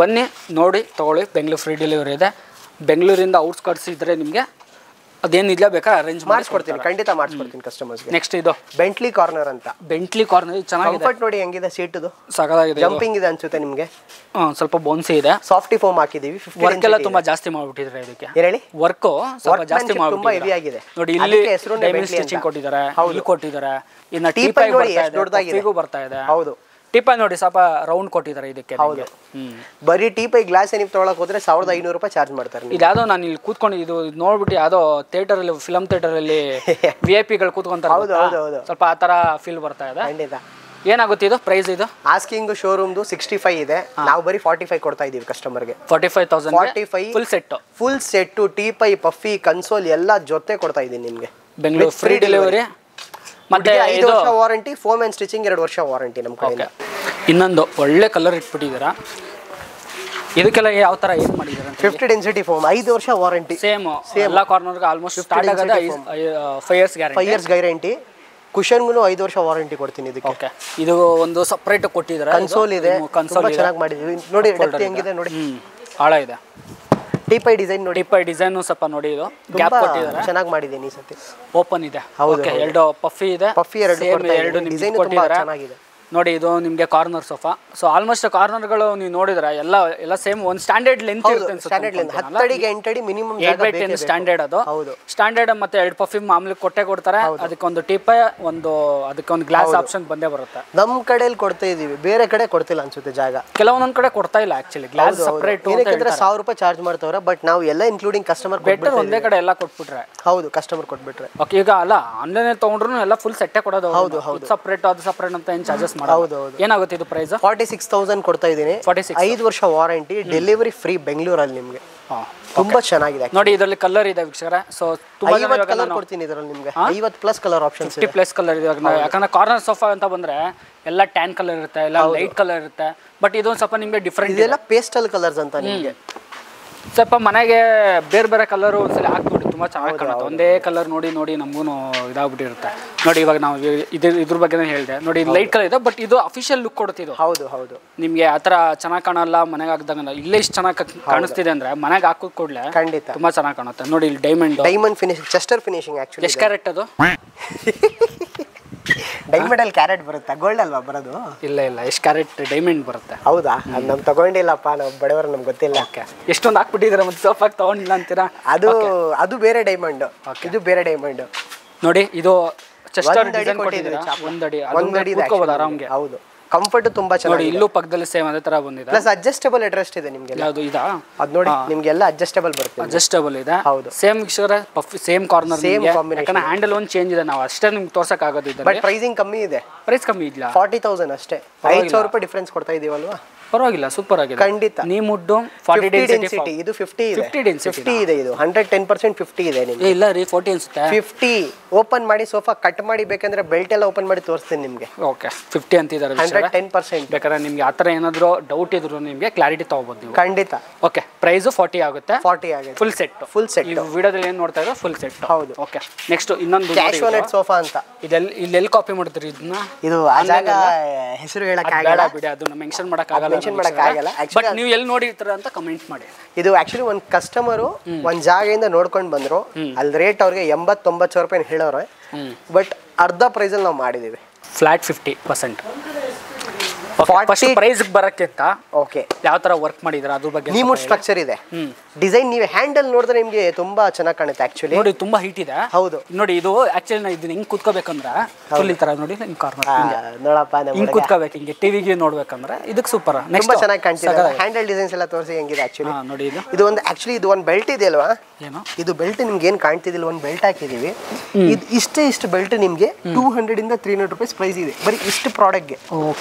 ಬನ್ನಿ ನೋಡಿ ತಗೊಳ್ಳಿ. ಬೆಂಗಳೂರು ಫ್ರೀ ಡೆಲಿವರಿ ಇದೆ. ಬೆಂಗಳೂರಿಂದ ಔಟ್ಸ್ಕರ್ಟ್ಸ್ ಇದ್ರೆ ನಿಮಗೆ ಅದೇನಿಲ್ಲ ಬೇಕಾದ್ರೆ ಅರೇಂಜ್ ಮಾಡಿಸ್ಕೊಡ್ತೀನಿ, ಖಂಡಿತ ಮಾಡಿಸ್ಕೊಡ್ತೀನಿ ಕಸ್ಟಮರ್ಸ್ಗೆ. ನೆಕ್ಸ್ಟ್ ಇದು ಬೆಂಟ್ಲಿ ಕಾರ್ನರ್ ಅಂತ. ಬೆಂಟ್ಲಿ ಕಾರ್ನರ್ ಚೆನ್ನಾಗಿದೆ. ಕಂಫರ್ಟ್ ನೋಡಿ ಹೆಂಗಿದೆ, ಸೀಟದು ಸಕಲಾಗಿದೆ. ಜಂಪಿಂಗ್ ಇದೆ ಅನ್ಸುತ್ತೆ ನಿಮಗೆ. ಸ್ವಲ್ಪ ಬೋನ್ಸಿ ಇದೆ. ಸಾಫ್ಟಿ ಫೋಮ್ ಹಾಕಿದೀವಿ. ವರ್ಕ್ ಎಲ್ಲ ತುಂಬಾ ಜಾಸ್ತಿ ಮಾಡ್ಬಿಟ್ಟಿದ್ರೆ ಇದಕ್ಕೆ. ಹೇಳಿ, ವರ್ಕ್ ಸ್ವಲ್ಪ ಜಾಸ್ತಿ ಮಾಡ್ಬಿಟ್ಟಿದ್ದಾರೆ, ತುಂಬಾ ಹೆವಿ ಆಗಿದೆ. ನೋಡಿ ಇಲ್ಲಿ ಡೈಮಂಡ್ ಸ್ಟಿಚಿಂಗ್ ಕೊಟ್ಟಿದ್ದಾರೆ, ಇಲ್ಲಿ ಕೊಟ್ಟಿದ್ದಾರೆ. ಇನ್ನ ಟೀಪಾಯ್ ಬರ್ತಾ ಇದೆ. ಹೌದು, ಟೀಪಾಯ್ ನೋಡಿ ಸ್ವಲ್ಪ ರೌಂಡ್ ಕೊಟ್ಟಿದ್ದಾರೆ ಇದಕ್ಕೆ. ಹೌದು. ಬರೀ ಟೀಪಾಯ್ ಗ್ಲಾಸ್ ನೀವು ತೊಗೊಳಕ್ ಹೋದ್ರೆ 1500 ರೂಪಾಯಿ ಚಾರ್ಜ್ ಮಾಡ್ತಾರೆ. ಇದು ಯಾವುದೋ ನಾನು ಇಲ್ಲಿ ಕೂತ್ಕೊಂಡು ಇದು ನೋಡ್ಬಿಟ್ಟು ಯಾವುದೋ ಥಿಯೇಟರಲ್ಲಿ ಫಿಲಮ್ ಥಿಯೇಟರಲ್ಲಿ VIP ಗಳು ಕೂತ್ಕೊಂತಾರೆ. ಹೌದು ಹೌದು ಹೌದು. ಸ್ವಲ್ಪ ಆ ಥರ ಫೀಲ್ ಬರ್ತಾ ಇದೆ. ಖಂಡಿತ. ಏನಾಗುತ್ತೆ ಇದು ಪ್ರೈಸ್? ಇದು ಆಸ್ಕಿಂಗ್ ಶೋರೂಮ್ದು 65 ಇದೆ, ನಾವು ಬರೀ 45 ಕೊಡ್ತಾ ಇದೀವಿ ಕಸ್ಟಮರ್ಗೆ. 45,000 45 ಫುಲ್ ಸೆಟ್ ಟೀಪೈ ಪಫಿ ಕನ್ಸೋಲ್ ಎಲ್ಲ ಜೊತೆ ಕೊಡ್ತಾ ಇದೀನಿ ನಿಮಗೆ. Bengaluru free delivery. ಮತ್ತೆ 5 ವರ್ಷ ವಾರಂಟಿ, ಫೋಮ್ ಅಂಡ್ ಸ್ಟಿಚಿಂಗ್ 2 ವರ್ಷ ವಾರಂಟಿ ನಮ್ಮ ಕಡೆ. ಇನ್ನೊಂದು ಒಳ್ಳೆ ಕಲರ್ ಇಟ್ಬಿಟ್ಟಿದ್ದೀರಾ. ಇದಕ್ಕೆಲ್ಲ ಯಾವ ತರ ಏನು ಮಾಡಿದ್ದೀರಾ? 50 ಡೆನ್ಸಿಟಿ ಫೋಮ್, 5 ವರ್ಷ ವಾರಂಟಿ. ಸೇಮ್ ಎಲ್ಲ ಕಾರ್ನರ್ಗೆ ಆಲ್ಮೋಸ್ಟ್ ಸ್ಟಾರ್ಟ್ ಆಗೋದು 5 ಇಯರ್ಸ್ ಗ್ಯಾರಂಟಿ. 5 years guarantee. ಕುಷನ್ಗೂ 5 ವರ್ಷ ವಾರಂಟಿ ಕೊಡ್ತೀನಿ ಇದಕ್ಕೆ. ಓಕೆ. ಇದು ಒಂದು ಸಪರೇಟ್ ಕೊಟ್ಟಿದ್ದಾರೆ. ಕನ್ಸೋಲ್ ಇದೆ, ತುಂಬಾ ಚೆನ್ನಾಗಿ ಮಾಡಿದೀವಿ ನೋಡಿ. ಡೆಪ್ತ್ ಹೆಂಗಿದೆ ನೋಡಿ, ಆಳ ಇದೆ. ಟೀಪೈ ಡಿಸೈನ್ ನೋಡಿ, ಟೀಪೈ ಡಿಸೈನ್ ಸ್ವಲ್ಪ ನೋಡಿ. ಇದು ಗ್ಯಾಪ್ ಕೊಟ್ಟಿದ್ದಾರೆ, ಚೆನ್ನಾಗಿ ಮಾಡಿದ್ದೀನಿ ಈ ಸತಿ. ಓಪನ್ ಇದೆ. ಓಕೆ. ಎರಡು ಪಫಿ ಇದೆ, ಪಫಿ ಎರಡು ಡಿಸೈನ್ ತುಂಬಾ ಚೆನ್ನಾಗಿದೆ ನೋಡಿ. ಇದು ನಿಮಗೆ ಕಾರ್ನರ್ ಸೋಫಾ. ಸೊ ಆಲ್ಮೋಸ್ಟ್ ಕಾರ್ನರ್ಗಳು ನೀವು ನೋಡಿದ್ರೆ ಎಲ್ಲ ಸೇಮ್ ಒಂದು ಸ್ಟ್ಯಾಂಡರ್ಡ್ ಲೆಂತ್ ಇರುತ್ತೆ. ಸ್ಟ್ಯಾಂಡರ್ಡ್ ಲೆಂತ್ 10 ಅಡಿಗೆ 8 ಅಡಿ ಮಿನಿಮಮ್ ಸ್ಟ್ಯಾಂಡರ್ಡ್. ಅದು ಸ್ಟ್ಯಾಂಡರ್ಡ್. ಮತ್ತೆ 2 ಪಫಿ ಮಾಮೂಲಿ ಕೊಡ್ತಾರೆ. ಅದಕ್ಕೊಂದು ಟೀಪೈ, ಅದಕ್ಕೊಂದು ಗ್ಲಾಸ್ ಆಪ್ಷನ್ ಬಂದೇ ಬರುತ್ತೆ. ನಮ್ಮ ಕಡೆಯಲ್ಲಿ ಕೊಡ್ತಾ ಇದೀವಿ, ಬೇರೆ ಕಡೆ ಕೊಡ್ತಿಲ್ಲ ಅನ್ಸುತ್ತೆ ಜಾಗ. ಕೆಲವೊಂದೊಂದು ಕಡೆ ಕೊಡ್ತಾ ಇಲ್ಲ ಆಕ್ಚುಲಿ ಗ್ಲಾಸ್ ಸಪರೇಟ್. ಏನಕ್ಕೆ 1000 ರೂಪಾಯಿ ಚಾರ್ಜ್ ಮಾಡ್ತಾವ್ರೆ, ಬಟ್ ನಾವು ಎಲ್ಲ ಇನ್ಕ್ಲೂಡಿಂಗ್ ಕಸ್ಟಮರ್ ಬೆಟರ್ ಒಂದೇ ಕಡೆ ಎಲ್ಲ ಕೊಟ್ಬಿಟ್ರೆ. ಹೌದು, ಕಸ್ಟಮರ್ ಕೊಟ್ಬಿಟ್ರೆ. ಓಕೆ. ಈಗ ಅಲ್ಲ ಆನ್ಲೈನ್ ತಗೊಂಡ್ರು ಎಲ್ಲ ಫುಲ್ ಸೆಟ್ಟೇ ಕೊಡೋದು. ಹೌದು ಹೌದು. ಸಪರೇಟ್ ಅದು ಸಪರೇಟ್ ಅಂತ ಏನು ಚಾರ್ಜಸ್ ಮಾಡೋದು. ಹೌದು ಹೌದು. ಏನಾಗುತ್ತೆ ಇದು ಪ್ರೈಸ್? 46,000 ಕೊಡ್ತಾ ಇದೀನಿ. 5 ವರ್ಷ ವಾರಂಟಿ, ಡೆಲಿವರಿ ಫ್ರೀ ಬೆಂಗಳೂರಲ್ಲಿ ನಿಮಗೆ. ತುಂಬಾ ಚೆನ್ನಾಗಿದೆ ನೋಡಿ. ಇದರಲ್ಲಿ ಕಲರ್ ಇದೆ ವೀಕ್ಷಕರೇ. ಸೊ ತುಂಬಾ 50 ಕಲರ್ ಕೊಡ್ತೀನಿ ಇದರಲ್ಲಿ ನಿಮಗೆ. 50+ ಕಲರ್ ಆಪ್ಷನ್ಸ್, 50+ ಕಲರ್ ಇದೆ. ಯಾಕಂದ್ರೆ ಕಾರ್ನರ್ ಸೋಫಾ ಅಂತ ಬಂದ್ರೆ ಎಲ್ಲ ಟ್ಯಾನ್ ಕಲರ್ ಇರುತ್ತೆ, ಎಲ್ಲ ಲೈಟ್ ಕಲರ್ ಇರುತ್ತೆ. ಬಟ್ ಇದೊಂದು ಸ್ವಲ್ಪ ನಿಮಗೆ ಡಿಫ್ರೆಂಟ್. ಇದೆಲ್ಲ ಪೇಸ್ಟಲ್ ಕಲರ್ಸ್ ಅಂತ ನಿಮಗೆ. ಸ್ವಲ್ಪ ಮನೆಗೆ ಬೇರೆ ಬೇರೆ ಕಲರ್ ಒಂದ್ಸಲ ಹಾಕ್ಬಿಟ್ಟು ತುಂಬಾ ಚೆನ್ನಾಗಿ ಕಾಣುತ್ತೆ. ಒಂದೇ ಕಲರ್ ನೋಡಿ ನೋಡಿ ನಮಗೂ ಇದಾಗ್ಬಿಟ್ಟಿರುತ್ತೆ ನೋಡಿ. ಇವಾಗ ನಾವು ಇದ್ರ ಬಗ್ಗೆ ಹೇಳಿದೆ ನೋಡಿ. ಲೈಟ್ ಕಲರ್ ಇದೆ, ಬಟ್ ಇದು ಅಫಿಷಿಯಲ್ ಲುಕ್ ಕೊಡ್ತಿದ್ದು. ಹೌದು ಹೌದು. ನಿಮ್ಗೆ ಆ ಥರ ಚೆನ್ನಾಗಿ ಕಾಣಲ್ಲ ಮನೆಗೆ ಹಾಕಿದಾಗ. ಇಲ್ಲೇ ಇಷ್ಟು ಚೆನ್ನಾಗಿ ಕಾಣಿಸ್ತಿದೆ ಅಂದ್ರೆ ಮನೆಗೆ ಹಾಕೋದ್ ಕೂಡಲೇ ಖಂಡಿತ ತುಂಬಾ ಚೆನ್ನಾಗಿ ಕಾಣುತ್ತೆ ನೋಡಿ. ಇಲ್ಲಿ diamond finishing, Chester finishing. Actually ಎಷ್ಟು ಕ್ಯಾರೆಟ್ ಅದು? ಡೈಮಂಡ್ ಅಲ್ಲಿ ಕ್ಯಾರೆಟ್ ಬರುತ್ತೆ, ಗೋಲ್ಡ್ ಅಲ್ವಾ ಬರೋದು? ಇಲ್ಲ ಎಷ್ಟು ಕ್ಯಾರೆಟ್ ಡೈಮಂಡ್ ಬರುತ್ತೆ? ಹೌದಾ? ಅದು ನಮ್ ತಗೊಂಡಿಲ್ಲಪ್ಪ, ನಾವು ಬಡವರು, ನಮ್ಗೆ ಗೊತ್ತಿಲ್ಲ. ಎಷ್ಟೊಂದು ಹಾಕ್ಬಿಟ್ಟಿದ್ರೆ ಮತ್ತೆ ಸೋಫಾಗೆ ತಗೊಂಡಿಲ್ಲ ಅಂತೀರಾ? ಅದು ಬೇರೆ ಡೈಮಂಡ್, ಇದು ಬೇರೆ ಡೈಮಂಡ್ ನೋಡಿ. ಇದು ಚೆಸ್ಟರ್ ಡಿಸೈನ್ ಕೊಟ್ಟಿದ್ದೀರಾ. ಒಂದಡಿ ಕೂತ್ಕೋಬಹುದು ಆರಾಮ್ಗೆ. ಹೌದು, ಕಂಫರ್ಟ್ ತುಂಬಾ ಚೆನ್ನಾಗಿ. ಇಲ್ಲೂ ಪಕ್ಕದಲ್ಲಿ ಸೇಮ್ ಅದೇ ತರ ಬಂದಿದೆ. ಪ್ಲಸ್ ಅಡ್ಜಸ್ಟಬಲ್ ಅಡ್ರೆಸ್ಟ್ ಇದೆ ನಿಮಗೆ. ಯಾವುದು ಇದಾ? ಅದು ನೋಡಿ, ನಿಮಗೆಲ್ಲ ಅಡ್ಜಸ್ಟಬಲ್ ಬರುತ್ತೆ. ಅಡ್ಜಸ್ಟಬಲ್ ಇದೆ. ಹೌದು. ಸೇಮ್ ವಿಷಯ ಸೇಮ್ ಕಾರ್ನರ್. Same combination. ಯಾಕಂದ್ರೆ ಹ್ಯಾಂಡಲ್ ಒಂದು ಚೇಂಜ್ ಇದೆ, ನಾವು ಅಷ್ಟೇ ನಿಮ್ಗೆ ತೋರ್ಸಕ್ ಆಗೋದು ಇದೆ. ಬಟ್ ಪ್ರೈಸಿಂಗ್ ಕಮ್ಮಿ ಇದೆ. ಪ್ರೈಸ್ ಕಮ್ಮಿ ಇಲ್ಲ, 40,000 ಅಷ್ಟೇ. 5,000 ರೂಪಾಯಿ ಡಿಫರೆನ್ಸ್ ಕೊಡ್ತಾ ಇದೀವಲ್ವಾ? ಪರವಾಗಿಲ್ಲ, ಸೂಪರ್ ಆಗಿದೆ. ಖಂಡಿತ. ನೀ ಮುಡ್ಡು 40 ಡೆನ್ಸಿಟಿ. ಇದು 50 ಇದೆ. 50 ಇದೆ. ಇದು 110% 50 ಇದೆ ನಿಮಗೆ. ಇಲ್ಲ ರೀ, 40 ಅನ್ಸುತ್ತೆ. 50 ಓಪನ್ ಮಾಡಿ ಸೋಫಾ ಕಟ್ ಮಾಡಿ ಬೇಕಂದ್ರೆ ಬೆಲ್ಟ್ ಎಲ್ಲ ಓಪನ್ ಮಾಡಿ ತೋರಿಸ್ತೀನಿ ನಿಮಗೆ. ಓಕೆ. 50 ಅಂತಿದ್ದಾರೆ. 110%. ಬೇಕಾದ್ರೆ ನಿಮ್ಗೆ ಆ ಥರ ಏನಾದರೂ ಡೌಟ್ ಇದ್ರು ನಿಮಗೆ ಕ್ಲಾರಿಟಿ ತಗೋಬಹುದು ನೀವು. ಖಂಡಿತ. ಓಕೆ. ಪ್ರೈಸ್ 40 ಆಗುತ್ತೆ. 40 ಆಗುತ್ತೆ. Full set. ಈ ವಿಡಿಯೋದಲ್ಲಿ ಏನು ನೋಡ್ತಾ ಇರೋ ಫುಲ್ ಸೆಟ್. ಹೌದು. ಓಕೆ. ನೆಕ್ಸ್ಟ್ ಇನ್ನೊಂದು ಕ್ಯಾಶುವಲ್ ಸೋಫಾ ಅಂತ. ಇಲ್ಲಿ ಕಾಪಿ ಮಾಡ್ತೀರಿ ಇದನ್ನ? ಇದು ಆಜಾಗ ಹೆಸರು ಹೇಳಕ್ ಆಗಲ್ಲ ಬಿಡಿ, ಅದನ್ನ ಮೆನ್ಷನ್ ಮಾಡಕ್ ಆಗಲ್ಲ. ಬಟ್ ನೀವು ಎಲ್ಲಿ ನೋಡಿರ್ತೀರ ಅಂತ ಕಮೆಂಟ್ ಮಾಡಿ. ಇದು ಆಕ್ಚುಲಿ ಒಂದು ಕಸ್ಟಮರು ಒಂದ್ ಜಾಗದಿಂದ ನೋಡ್ಕೊಂಡು ಬಂದ್ರು. ಅಲ್ಲಿ ರೇಟ್ ಅವ್ರಿಗೆ 80-90 ರೂಪಾಯಿ ಹೇಳೋರು. ಬಟ್ ಅರ್ಧ ಪ್ರೈಸ್ ಅಲ್ಲಿ ನಾವು ಮಾಡಿದೀವಿ. ಫ್ಲಾಟ್ 50%. ಪ್ರೈಸ್ ಬರಕ್ಕಿಂತ ಓಕೆ ಯಾವ ತರ ವರ್ಕ್ ಮಾಡಿದ್ರೆ ಅದ್ರ ಬಗ್ಗೆ ನೀವು ಸ್ಟ್ರಕ್ಚರ್ ಇದೆ. ಡಿಸೈನ್ ನೀವು ಹ್ಯಾಂಡಲ್ ನೋಡಿದ್ರೆ ನಿಮಗೆ ತುಂಬಾ ಚೆನ್ನಾಗಿ ಕಾಣುತ್ತೆ. ಆಕ್ಚುಲಿ ನೋಡಿ, ತುಂಬಾ ಹೀಟ್ ಇದೆ. ಹೌದು ನೋಡಿ. ಇದು ಆಕ್ಚುಲಿ ನಾವು ಇದನ್ನ ಹಿಂಗ್ ಕುತ್ಕೋಬೇಕಂದ್ರೆ ಫುಲ್ ಈ ತರ ನೋಡಿ, ಹಿಂಗ್ ಕಾರ್ನರ್ ನೋಡಪ್ಪ, ಹಿಂಗ್ ಕುತ್ಕೋಬೇಕು. ಹಿಂಗೆ ಟಿವಿಗೆ ನೋಡ್ಬೇಕಂದ್ರೆ ಇದಕ್ಕೆ ಸೂಪರ್. ತುಂಬಾ ಚೆನ್ನಾಗಿ ಕಾಣ್ತಿದೆ. ಹ್ಯಾಂಡಲ್ ಡಿಸೈನ್ಸ್ ಎಲ್ಲ ತೋರಿಸಿ ಹೆಂಗಿದೆ ಆಕ್ಚುಲಿ. ನೋಡಿ, ಇದು ಒಂದು ಆಕ್ಚುಲಿ ಇದು ಒಂದು ಬೆಲ್ಟ್ ಇದೆ ಅಲ್ವಾ? ಏನು ಇದು ಬೆಲ್ಟ್ ನಿಮ್ಗೆ ಏನ್ ಕಾಣ್ತಿದಿಲ್ಲ, ಒಂದು ಬೆಲ್ಟ್ ಹಾಕಿದೀವಿ. ಇದು ಇಷ್ಟು ಬೆಲ್ಟ್ ನಿಮ್ಗೆ 200 ಇಂದ 300 ರೂಪೀಸ್ ಪ್ರೈಸ್ ಇದೆ ಬರೀ ಇಷ್ಟು ಪ್ರಾಡಕ್ಟ್ಗೆ.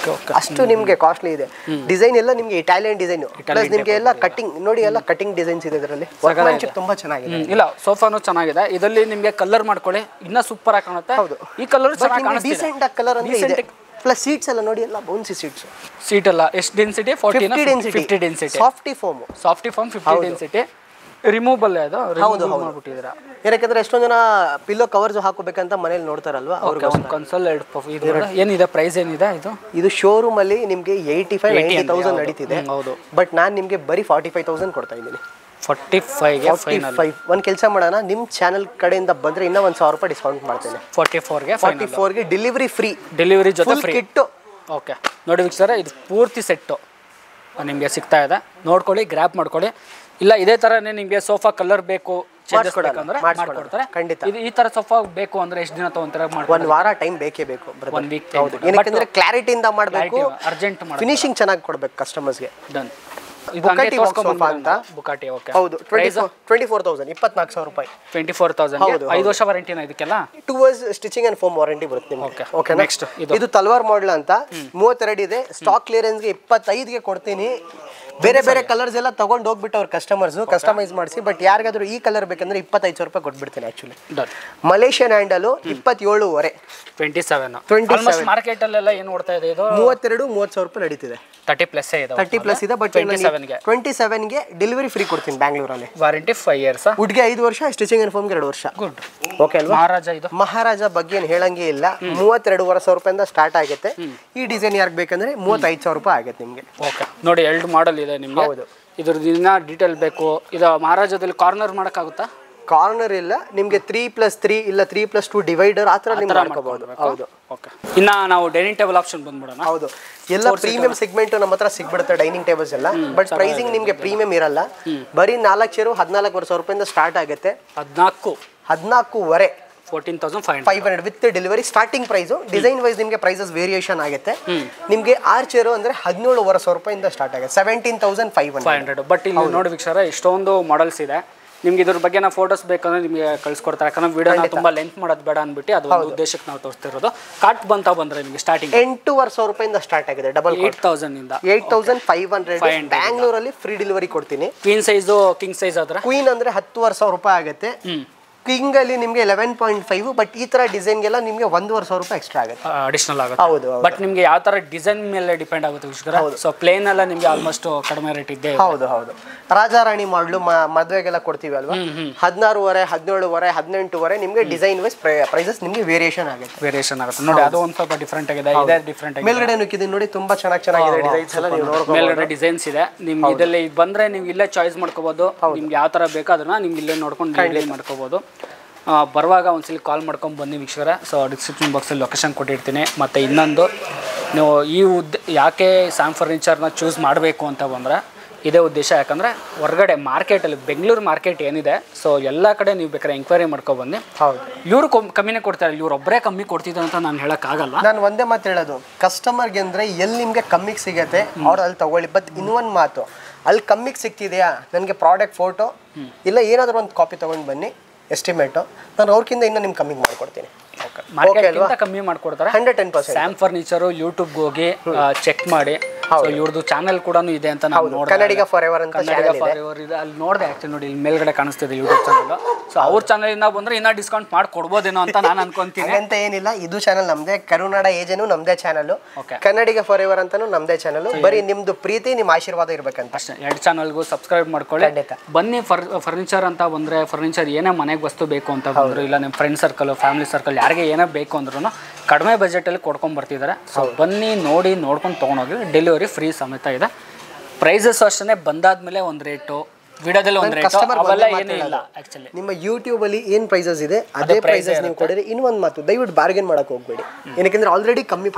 ಅಷ್ಟು ನಿಮ್ಗೆ ಕಾಸ್ಟ್ಲಿ ಇದೆ. ಡಿಸೈನ್ ಎಲ್ಲ ನಿಮ್ಗೆ ಇಟಾಲಿಯನ್ ಡಿಸೈನ್. ಪ್ಲಸ್ ನಿಮ್ಗೆ ಎಲ್ಲ ಕಟಿಂಗ್ ನೋಡಿ, ಎಲ್ಲ ಕಟಿಂಗ್ ಡಿಸೈನ್ಸ್ ಇದೆ ಇದರಲ್ಲಿ. ವರ್ಕ್ಮ್ಯಾನ್ಶಿಪ್ ತುಂಬಾ ಚೆನ್ನಾಗಿದೆ. ಇಲ್ಲ, ಸೋಫಾನು ಚೆನ್ನಾಗಿದೆ. ಇದರಲ್ಲಿ ನಿಮ್ಗೆ ಕಲರ್ ಮಾಡ್ಕೊಳ್ಳಿ, ಇನ್ನ ಸೂಪರ್ ಆಗಿ ಕಾಣುತ್ತೆ. ಹೌದು, ಈ ಕಲರ್ ಚೆನ್ನಾಗಿ ಕಾಣುತ್ತೆ. ಡೀಸೆಂಟ್ ಆಗಿ ಕಲರ್ ಅಂದ್ರೆ ಇದೆ. ಪ್ಲಸ್ ಸೀಟ್ಸ್ ಎಲ್ಲ ನೋಡಿ, ಎಲ್ಲ ಬೌನ್ಸಿ ಸೀಟ್ಸ್. ಸೀಟ್ ಎಲ್ಲ ಎಷ್ಟು density? 50 density. Softy foam 50 density. Removable ಅದು. ಹೌದು, ಮಾಡ್ಬಿಟ್ಟಿದ್ದೀರಾ. ಯಾಕಂದ್ರೆ ಎಷ್ಟೊಂದು ಜನ ಪಿಲ್ಲೋ ಕವರ್ಸ್ ಹಾಕೋಬೇಕಂತ ಮನೇಲಿ ನೋಡ್ತಾರಲ್ವಾ, ಅವ್ರಿಗೆ ಒಂದು ಕನ್ಸೋಲ್ ಏನಿದೆ ಪ್ರೈಸ್ ಏನಿದೆ? ಇದು ಶೋರೂಮ್ ಅಲ್ಲಿ ನಿಮ್ಗೆ 85-90,000 ನಡೀತಿದೆ. ಹೌದು. ಬಟ್ ನಾನು ನಿಮ್ಗೆ ಬರೀ 45,000 ಕೊಡ್ತಾ ಇದ್ದೀನಿ. 45. ಒಂದು ಕೆಲಸ ಮಾಡೋಣ, ನಿಮ್ಮ ಚಾನಲ್ ಕಡೆಯಿಂದ ಬಂದ್ರೆ ಇನ್ನೂ 1,000 ರೂಪಾಯಿ ಡಿಸ್ಕೌಂಟ್ ಮಾಡ್ತೇನೆ. 44ಗೆ ಡೆಲಿವರಿ ಫ್ರೀ. ಡೆಲಿವರಿ ಜೊತೆ ಫ್ರೀ ಕಿಟ್ಟು. ಓಕೆ. ನೋಡಿ ವೀಕ್ಷಕರೇ, ಇದು ಪೂರ್ತಿ ಸೆಟ್ಟು ನಿಮಗೆ ಸಿಗ್ತಾ ಇದೆ. ನೋಡ್ಕೊಳ್ಳಿ, ಗ್ರ್ಯಾಪ್ ಮಾಡ್ಕೊಳ್ಳಿ. ಇಲ್ಲ ಇದೇ ಥರನೇ ನಿಮಗೆ ಸೋಫಾ ಕಲರ್ ಬೇಕು, ಬೇಕಂದ್ರೆ ಮಾಡ್ಕೊಡ್ತಾರೆ. ಖಂಡಿತ. ಇದು ಈ ತರ ಸೋಫಾ ಬೇಕು ಅಂದ್ರೆ ಎಷ್ಟು ದಿನ ತಗೊಂತಾರೆ? ಒಂದು ವಾರ ಟೈಮ್ ಬೇಕೇ ಬೇಕು. 1 ವೀಕ್. ಹೌದು, ಏನಕ್ಕೆ ಕ್ಲಾರಿಟಿಯಿಂದ ಮಾಡಬೇಕು, ಅರ್ಜೆಂಟ್ ಮಾಡಿ ಫಿನಿಶಿಂಗ್ ಚೆನ್ನಾಗಿ ಕೊಡ್ಬೇಕು ಕಸ್ಟಮರ್ಸ್ಗೆ. ಡನ್. ಬುಕಾಟಿ ಸೋಫಾ ಅಂತ. ಬುಕಾಟಿ, ಓಕೆ. ಹೌದು, 24,000 24,000 ರೂಪಾಯಿ. 24,000 5 ವರ್ಷ ವಾರಂಟಿನ ಇದಕ್ಕೆಲ್ಲ? 2 years stitching and foam warranty ಬರುತ್ತೆ ನಿಮಗೆ. ಓಕೆ, ನೆಕ್ಸ್ಟ್ ಇದು ತಲ್ವಾರ್ ಮಾಡೆಲ್ ಅಂತ 32 ಇದೆ. ಸ್ಟಾಕ್ ಕ್ಲಿಯರೆನ್ಸ್ಗೆ 25ಗೆ ಕೊಡ್ತೀನಿ. ಬೇರೆ ಬೇರೆ ಕಲರ್ಸ್ ಎಲ್ಲ ತಗೊಂಡು ಹೋಗ್ಬಿಟ್ಟು ಅವ್ರ ಕಸ್ಟಮೈಸ್ ಮಾಡಿಸಿ. ಬಟ್ ಯಾರಿಗಾದ್ರೂ ಈ ಕಲರ್ ಬೇಕಂದ್ರೆ 25,000 ರೂಪಾಯಿ ಕೊಟ್ಬಿಡ್ತೀನಿ. Actually Malaysian handle 27.5. 27 ಮಾರ್ಕೆಟ್ ಅಲ್ಲೆಲ್ಲ ಏನು ಓಡ್ತಾ ಇದೆ ಇದು? 30,000 ರೂಪಾಯಿ ನಡೀತಿದೆ. 30 ಪ್ಲಸ್ ಇದೆ. ಬಟ್ 27ಗೆ ಡೆಲಿವರಿ ಫ್ರೀ ಕೊಡ್ತೀನಿ ಬ್ಯಾಂಗ್ಳೂರಲ್ಲಿ. Warranty 5 years. ವುಡ್ಗೆ 5 ವರ್ಷ, ಸ್ಟಿಚಿಂಗ್ ಅಂಡ್ ಫೋಮ್ಗೆ 2 ವರ್ಷ. ಗುಡ್. ಓಕೆ ಅಲ್ವಾ? ಮಹಾರಾಜ ಬಗ್ಗೆ ಏನು ಹೇಳಂಗೆ ಇಲ್ಲ. 32,500 ರೂಪಾಯಿಂದ ಸ್ಟಾರ್ಟ್ ಆಗುತ್ತೆ. ಈ ಡಿಸೈನ್ ಯಾರಿಗೆ ಬೇಕಂದ್ರೆ 35,000 ರೂಪಾಯಿ ಆಗುತ್ತೆ ನಿಮಗೆ. ಓಕೆ, ನೋಡಿ 2 ಮಾಡೆಲ್ ಇದೆ ನಿಮಗೆ. ಹೌದು, ಇದ್ರದ್ದು ಇನ್ನ ಡೀಟೇಲ್ ಬೇಕು. ಇದು ಮಹಾರಾಜದಲ್ಲಿ ಕಾರ್ನರ್ ಮಾಡೋಕ್ಕಾಗುತ್ತಾ? ಕಾರ್ನರ್ ಇಲ್ಲ ನಿಮಗೆ. 3+3 ಇಲ್ಲ 3+2 ಡಿವೈಡರ್ ಆ ಥರ ನೀವು ಮಾಡ್ಕೋಬಹುದು. ಹೌದು. ಓಕೆ, ಇನ್ನ ನಾವು ಡೈನಿಂಗ್ ಟೇಬಲ್ ಆಪ್ಷನ್ ಬಂದ್ಬಿಡೋಣ. ಹೌದು, ಎಲ್ಲ ಪ್ರೀಮಿಯಂ ಸೆಗ್ಮೆಂಟ್ ನಮ್ಮ ಹತ್ರ ಸಿಗ್ಬಿಡುತ್ತೆ ಡೈನಿಂಗ್ ಟೇಬಲ್ಸ್ ಎಲ್ಲ. ಬಟ್ ಪ್ರೈಸಿಂಗ್ ನಿಮಗೆ ಪ್ರೀಮಿಯಂ ಇರಲ್ಲ. ಬರೀ 4 ಚೇರು 14,500 ರೂಪಾಯಿಂದ ಸ್ಟಾರ್ಟ್ ಆಗುತ್ತೆ. 14,500 14,500 with delivery starting price. Design wise ನಿಮಗೆ ಪ್ರೈಸಸ್ ವೇರಿಯೇಷನ್ ಆಗುತ್ತೆ. ನಿಮಗೆ 6 ಚೇರು ಅಂದ್ರೆ 17,500 ರೂಪಾಯಿಂದ ಸ್ಟಾರ್ಟ್ ಆಗುತ್ತೆ. 17,500. ಬಟ್ ಇಲ್ಲಿ ನೋಡಿ ವೀಕ್ಷಕರೇ, ಇಷ್ಟೊಂದು ಮಾಡೆಲ್ಸ್ ಇದೆ. ನಿಮ್ಗೆ ಇದ್ರ ಬಗ್ಗೆ ನಾವು ಫೋಟೋಸ್ ಬೇಕಂದ್ರೆ ನಿಮಗೆ ಕಳ್ಸಿಕೊಡ್ತಾರೆ. ಯಾಕಂದ್ರೆ ವಿಡಿಯೋ ತುಂಬಾ ಲೆಂತ್ ಮಾಡೋದು ಬೇಡ ಅಂದ್ಬಿಟ್ಟು ಅದು ಒಂದು ಉದ್ದೇಶಕ್ಕೆ ನಾವು ತೋರಿಸ್ತಿರೋದು. ಕಾಟ್ ಬಂದ್ರೆ ನಿಮಗೆ ಸ್ಟಾರ್ಟಿಂಗ್ 8,500 ರೂಪಾಯಿಂದ ಸ್ಟಾರ್ಟ್ ಆಗಿದೆ. ಡಬಲ್ 8,000 ಇಂದ 8,500 ಬ್ಯಾಂಗ್ಳೂರಲ್ಲಿ ಫ್ರೀ ಡೆಲಿವರಿ ಕೊಡ್ತೀನಿ. ಕ್ವೀನ್ ಸೈಜು, ಕಿಂಗ್ ಸೈಜ್ ಆದ್ರೆ ಕ್ವೀನ್ ಅಂದ್ರೆ 10,500 ರೂಪಾಯಿ ಆಗುತ್ತೆ. ಕಿಂಗ್ ಅಲ್ಲಿ ನಿಮಗೆ 11.5. ಬಟ್ ಈ ತರ ಡಿಸೈನ್ಗೆಲ್ಲ ನಿಮಗೆ 1,500 ರೂಪಾಯಿ ಎಕ್ಸ್ಟ್ರಾ ಆಗುತ್ತೆ, ಅಡಿಷನಲ್ ಆಗುತ್ತೆ. ಹೌದು, ಬಟ್ ನಿಮಗೆ ಯಾವ ತರ ಡಿಸೈನ್ ಮೇಲೆ ಡಿಪೆಂಡ್ ಆಗುತ್ತೆ ವೀಕ್ಷಕರ. ಸೊ ಪ್ಲೇನ್ ಎಲ್ಲ ನಿಮಗೆ ಆಲ್ಮೋಸ್ಟ್ ಕಡಿಮೆ ರೇಟ್ ಇದೆ. ಹೌದು. ರಾಜಾರಾಣಿ ಮಾಡ್ಲು ಮದುವೆಗೆಲ್ಲ ಕೊಡ್ತೀವಿ ಅಲ್ವಾ, 16,500 17,500 18,500 ನಿಮಗೆ ಡಿಸೈನ್ ವೈಸ್ ಪ್ರೈಸಸ್ ನಿಮಗೆ ವೇರಿಯೇಷನ್ ಆಗುತ್ತೆ. ನೋಡಿ, ಅದು ಒಂದು ಸ್ವಲ್ಪ ಡಿಫ್ರೆಂಟ್ ಆಗಿದೆ. ಇದೆ ಡಿಫ್ರೆಂಟ್ ಆಗಿದೆ. ಮೇಲ್ಗಡೆ ನುಕ್ಕಿದೆ ನೋಡಿ, ತುಂಬಾ ಚೆನ್ನಾಗಿದೆ ಡಿಸೈನ್ಸ್ ಎಲ್ಲ. ನೀವು ನೋಡ್ಬೋದು, ಮೇಲ್ಗಡೆ ಡಿಸೈನ್ಸ್ ಇದೆ. ನಿಮ್ಗೆ ಇದೆಲ್ಲ ಬಂದ್ರೆ ನೀವು ಇಲ್ಲೇ ಚಾಯ್ಸ್ ಮಾಡ್ಕೋಬಹುದು. ನಿಮ್ಗೆ ಯಾವ ತರ ಬೇಕೋ ಅದನ್ನ ನಿಮ್ಗೆ ಇಲ್ಲೇ ನೋಡ್ಕೊಂಡು ಡಿಸೈನ್ ಮಾಡ್ಕೋಬಹುದು. ಬರುವಾಗ ಒಂದ್ಸಲಿ ಕಾಲ್ ಮಾಡ್ಕೊಂಡು ಬನ್ನಿ ವೀಕ್ಷಕರೇ. ಸೊ ಡಿಸ್ಕ್ರಿಪ್ಷನ್ ಬಾಕ್ಸಲ್ಲಿ ಲೊಕೇಶನ್ ಕೊಟ್ಟಿರ್ತೀನಿ. ಮತ್ತು ಇನ್ನೊಂದು, ನೀವು ಯಾಕೆ ಸ್ಯಾಮ್ ಫರ್ನಿಚರ್ನ ಚೂಸ್ ಮಾಡಬೇಕು ಅಂತ ಬಂದರೆ ಇದೇ ಉದ್ದೇಶ. ಯಾಕಂದರೆ ಹೊರಗಡೆ ಮಾರ್ಕೆಟಲ್ಲಿ ಬೆಂಗಳೂರು ಮಾರ್ಕೆಟ್ ಏನಿದೆ, ಸೊ ಎಲ್ಲ ಕಡೆ ನೀವು ಬೇಕಾದ್ರೆ ಎಂಕ್ವೈರಿ ಮಾಡ್ಕೊಬನ್ನಿ. ಹೌದು, ಇವರು ಕಮ್ಮಿನೇ ಕೊಡ್ತಾರೆ. ಇವ್ರೊಬ್ಬರೇ ಕಮ್ಮಿ ಕೊಡ್ತಿದ್ದಾರೆ ಅಂತ ನಾನು ಹೇಳೋಕ್ಕಾಗಲ್ಲ. ನಾನು ಒಂದೇ ಮಾತು ಹೇಳೋದು, ಕಸ್ಟಮರ್ಗೆ ಅಂದರೆ ಎಲ್ಲಿ ನಿಮಗೆ ಕಮ್ಮಿಗೆ ಸಿಗುತ್ತೆ ಅವ್ರು ಅಲ್ಲಿ ತೊಗೊಳ್ಳಿ. ಬಟ್ ಇನ್ನೊಂದು ಮಾತು, ಅಲ್ಲಿ ಕಮ್ಮಿಗೆ ಸಿಗ್ತಿದೆಯಾ, ನನಗೆ ಪ್ರಾಡಕ್ಟ್ ಫೋಟೋ ಇಲ್ಲ ಏನಾದರೂ ಒಂದು ಕಾಪಿ ತೊಗೊಂಡು ಬನ್ನಿ, ಎಸ್ಟಿಮೇಟು. ನಾನು ಅವ್ರಕ್ಕಿಂತ ಇನ್ನೂ ನಿಮ್ಗೆ ಕಮ್ಮಿ ಮಾಡಿಕೊಡ್ತೀನಿ. ಕಮ್ಮಿ ಮಾಡ್ಕೊಡ್ತಾರೆ 110%. ಸ್ಯಾಮ್ ಫರ್ನಿಚರು ಯೂಟ್ಯೂಬ್ಗೆ ಹೋಗಿ ಚೆಕ್ ಮಾಡಿ. ಇವ್ರದ್ದು ಚಾನಲ್ ಕೂಡ ಇದೆ ಅಂತ ನಾವು ನೋಡಿದೆ, ಕನ್ನಡಿಗ ಫಾರ್ ಎವರ್ ಅಂತ. ಇದೆ, ಅಲ್ಲಿ ನೋಡಿದೆ ಆಕ್ಚುಲಿ. ನೋಡಿ, ಇಲ್ಲಿ ಮೇಲ್ಗಡೆ ಕಾಣಿಸ್ತಿದೆ ಯೂಟ್ಯೂಬ್ ಚಾನಲ್. ಸೊ ಅವ್ರ ಚಾನಲಿಂದ ಬಂದ್ರೆ ಇನ್ನೂ ಡಿಸ್ಕೌಂಟ್ ಮಾಡಿ ಕೊಡ್ಬೋದೇನೋ ಅಂತ ನಾನು ಅನ್ಕೊಂತೀನಿ. ಅಂತ ಏನಿಲ್ಲ, ಇದು ಚಾನಲ್ ನಮ್ದೇ. ಕರುನಾಡ ಏಜೆನು ನಮ್ದೇ ಚಾನಲ್, ಕನ್ನಡಿಗ ಫಾರ್ ಎವರ್ ಅಂತಾನು ನಮ್ದೇ ಚಾನಲ್. ಬರೀ ನಿಮ್ದು ಪ್ರೀತಿ, ನಿಮ್ಮ ಆಶೀರ್ವಾದ ಇರ್ಬೇಕಂತ ಅಷ್ಟೇ. 2 ಚಾನಲ್ಗೂ ಸಬ್ಸ್ಕ್ರೈಬ್ ಮಾಡ್ಕೊಳ್ಳಿ. ಬನ್ನಿ. ಫರ್ನಿಚರ್ ಅಂತ ಬಂದ್ರೆ, ಫರ್ನಿಚರ್ ಏನೇ ಮನೆಗೆ ವಸ್ತು ಬೇಕು ಅಂತ ಬಂದ್ರು, ಇಲ್ಲ ನಿಮ್ಮ ಫ್ರೆಂಡ್ ಸರ್ಕಲ್, ಫ್ಯಾಮಿಲಿ ಸರ್ಕಲ್ ಯಾರಿಗೆ ಏನೇ ಬೇಕು ಅಂದ್ರೂ ಕಡಿಮೆ ಬಜೆಟಲ್ಲಿ ಕೊಡ್ಕೊಂಡು ಬರ್ತಿದ್ದಾರೆ. ಸೊ ಬನ್ನಿ, ನೋಡ್ಕೊಂಡು ತೊಗೊಂಡೋಗಿ. ಡೆಲಿವರಿ ಫ್ರೀ ಸಮೇತ ಇದೆ. ಪ್ರೈಸಸ್ ಅಷ್ಟೇ. ಬಂದಾದ್ಮೇಲೆ ಒಂದು ರೇಟು, ವಿಡಿಯೋದಲ್ಲಿ ಒಂದು ರೇಟ್, ಅವೆಲ್ಲ ಏನೂ ಇಲ್ಲ. ಆಕ್ಚುಲಿ ನಿಮ್ಮ ಯೂಟ್ಯೂಬ್ ಅಲ್ಲಿ ಏನು ಪ್ರೈಸಸ್ ಇದೆ ಅದೇ ಪ್ರೈಸಸ್ ನೀವು ಕೊಡಿರಿ. ಇನ್ನೊಂದು ಮಾತು, ದಯವಿಟ್ಟು ಬಾರ್ಗೇನ್ ಮಾಡಕ್ ಹೋಗ್ಬೇಡಿ. ಏನಕ್ಕೆ ಆಲ್ರೆಡಿ ಕಮ್ಮಿ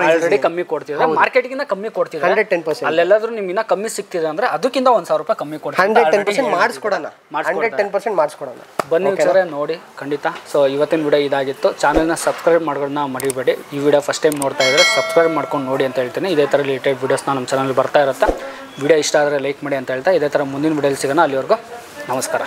ಕೊಡ್ತಿದ್ದಾರೆ, ಮಾರ್ಕೆಟ್ಗಿಂತ ಕಮ್ಮಿ ಕೊಡ್ತಿದ್ದಾರೆ. 110%. ಅಲ್ಲೆಲ್ಲಾದ್ರೂ ನಿಮ್ಗೆ ಇನ್ನೂ ಕಮ್ಮಿ ಸಿಗ್ತಿದೆ ಅಂದ್ರೆ ಅದಕ್ಕಿಂತ 1,000 ರೂಪಾಯಿ ಕಮ್ಮಿ ಕೊಡ್ತಾರೆ. 110% ಮಾಡಿಸ್ಕೊಡೋಣ. 110% ಮಾಡಿಸ್ಕೊಡೋಣ. ಬನ್ನಿ ವೀಕ್ಷಕರೇ, ನೋಡಿ ಖಂಡಿತ. ಸೊ ಇವತ್ತಿನ ವಿಡಿಯೋ ಇದಾಗಿತ್ತು. ಚಾನಲ್ನ ಸಬ್ಸ್ಕ್ರೈಬ್ ಮಾಡೋದನ್ನ ಮರಿಬೇಡಿ. ಈ ವಿಡಿಯೋ ಫಸ್ಟ್ ಟೈಮ್ ನೋಡ್ತಾ ಇದ್ರೆ ಸಬ್ಸ್ಕ್ರೈಬ್ ಮಾಡ್ಕೊಂಡು ನೋಡಿ ಅಂತ ಹೇಳ್ತೀನಿ. ಇದೇ ಥರ ರಿಲೇಟೆಡ್ ವಿಡಿಯೋಸ್ನ ನಮ್ಮ ಚಾನಲ್ ಬರ್ತಾ ಇರುತ್ತೆ. ವಿಡಿಯೋ ಇಷ್ಟ ಆದರೆ ಲೈಕ್ ಮಾಡಿ ಅಂತ ಹೇಳ್ತಾ, ಇದೇ ಥರ ಮುಂದಿನ ವಿಡಿಯೋಲಿ ಸಿಗೋಣ. ಅಲ್ಲಿವರೆಗೂ ನಮಸ್ಕಾರ.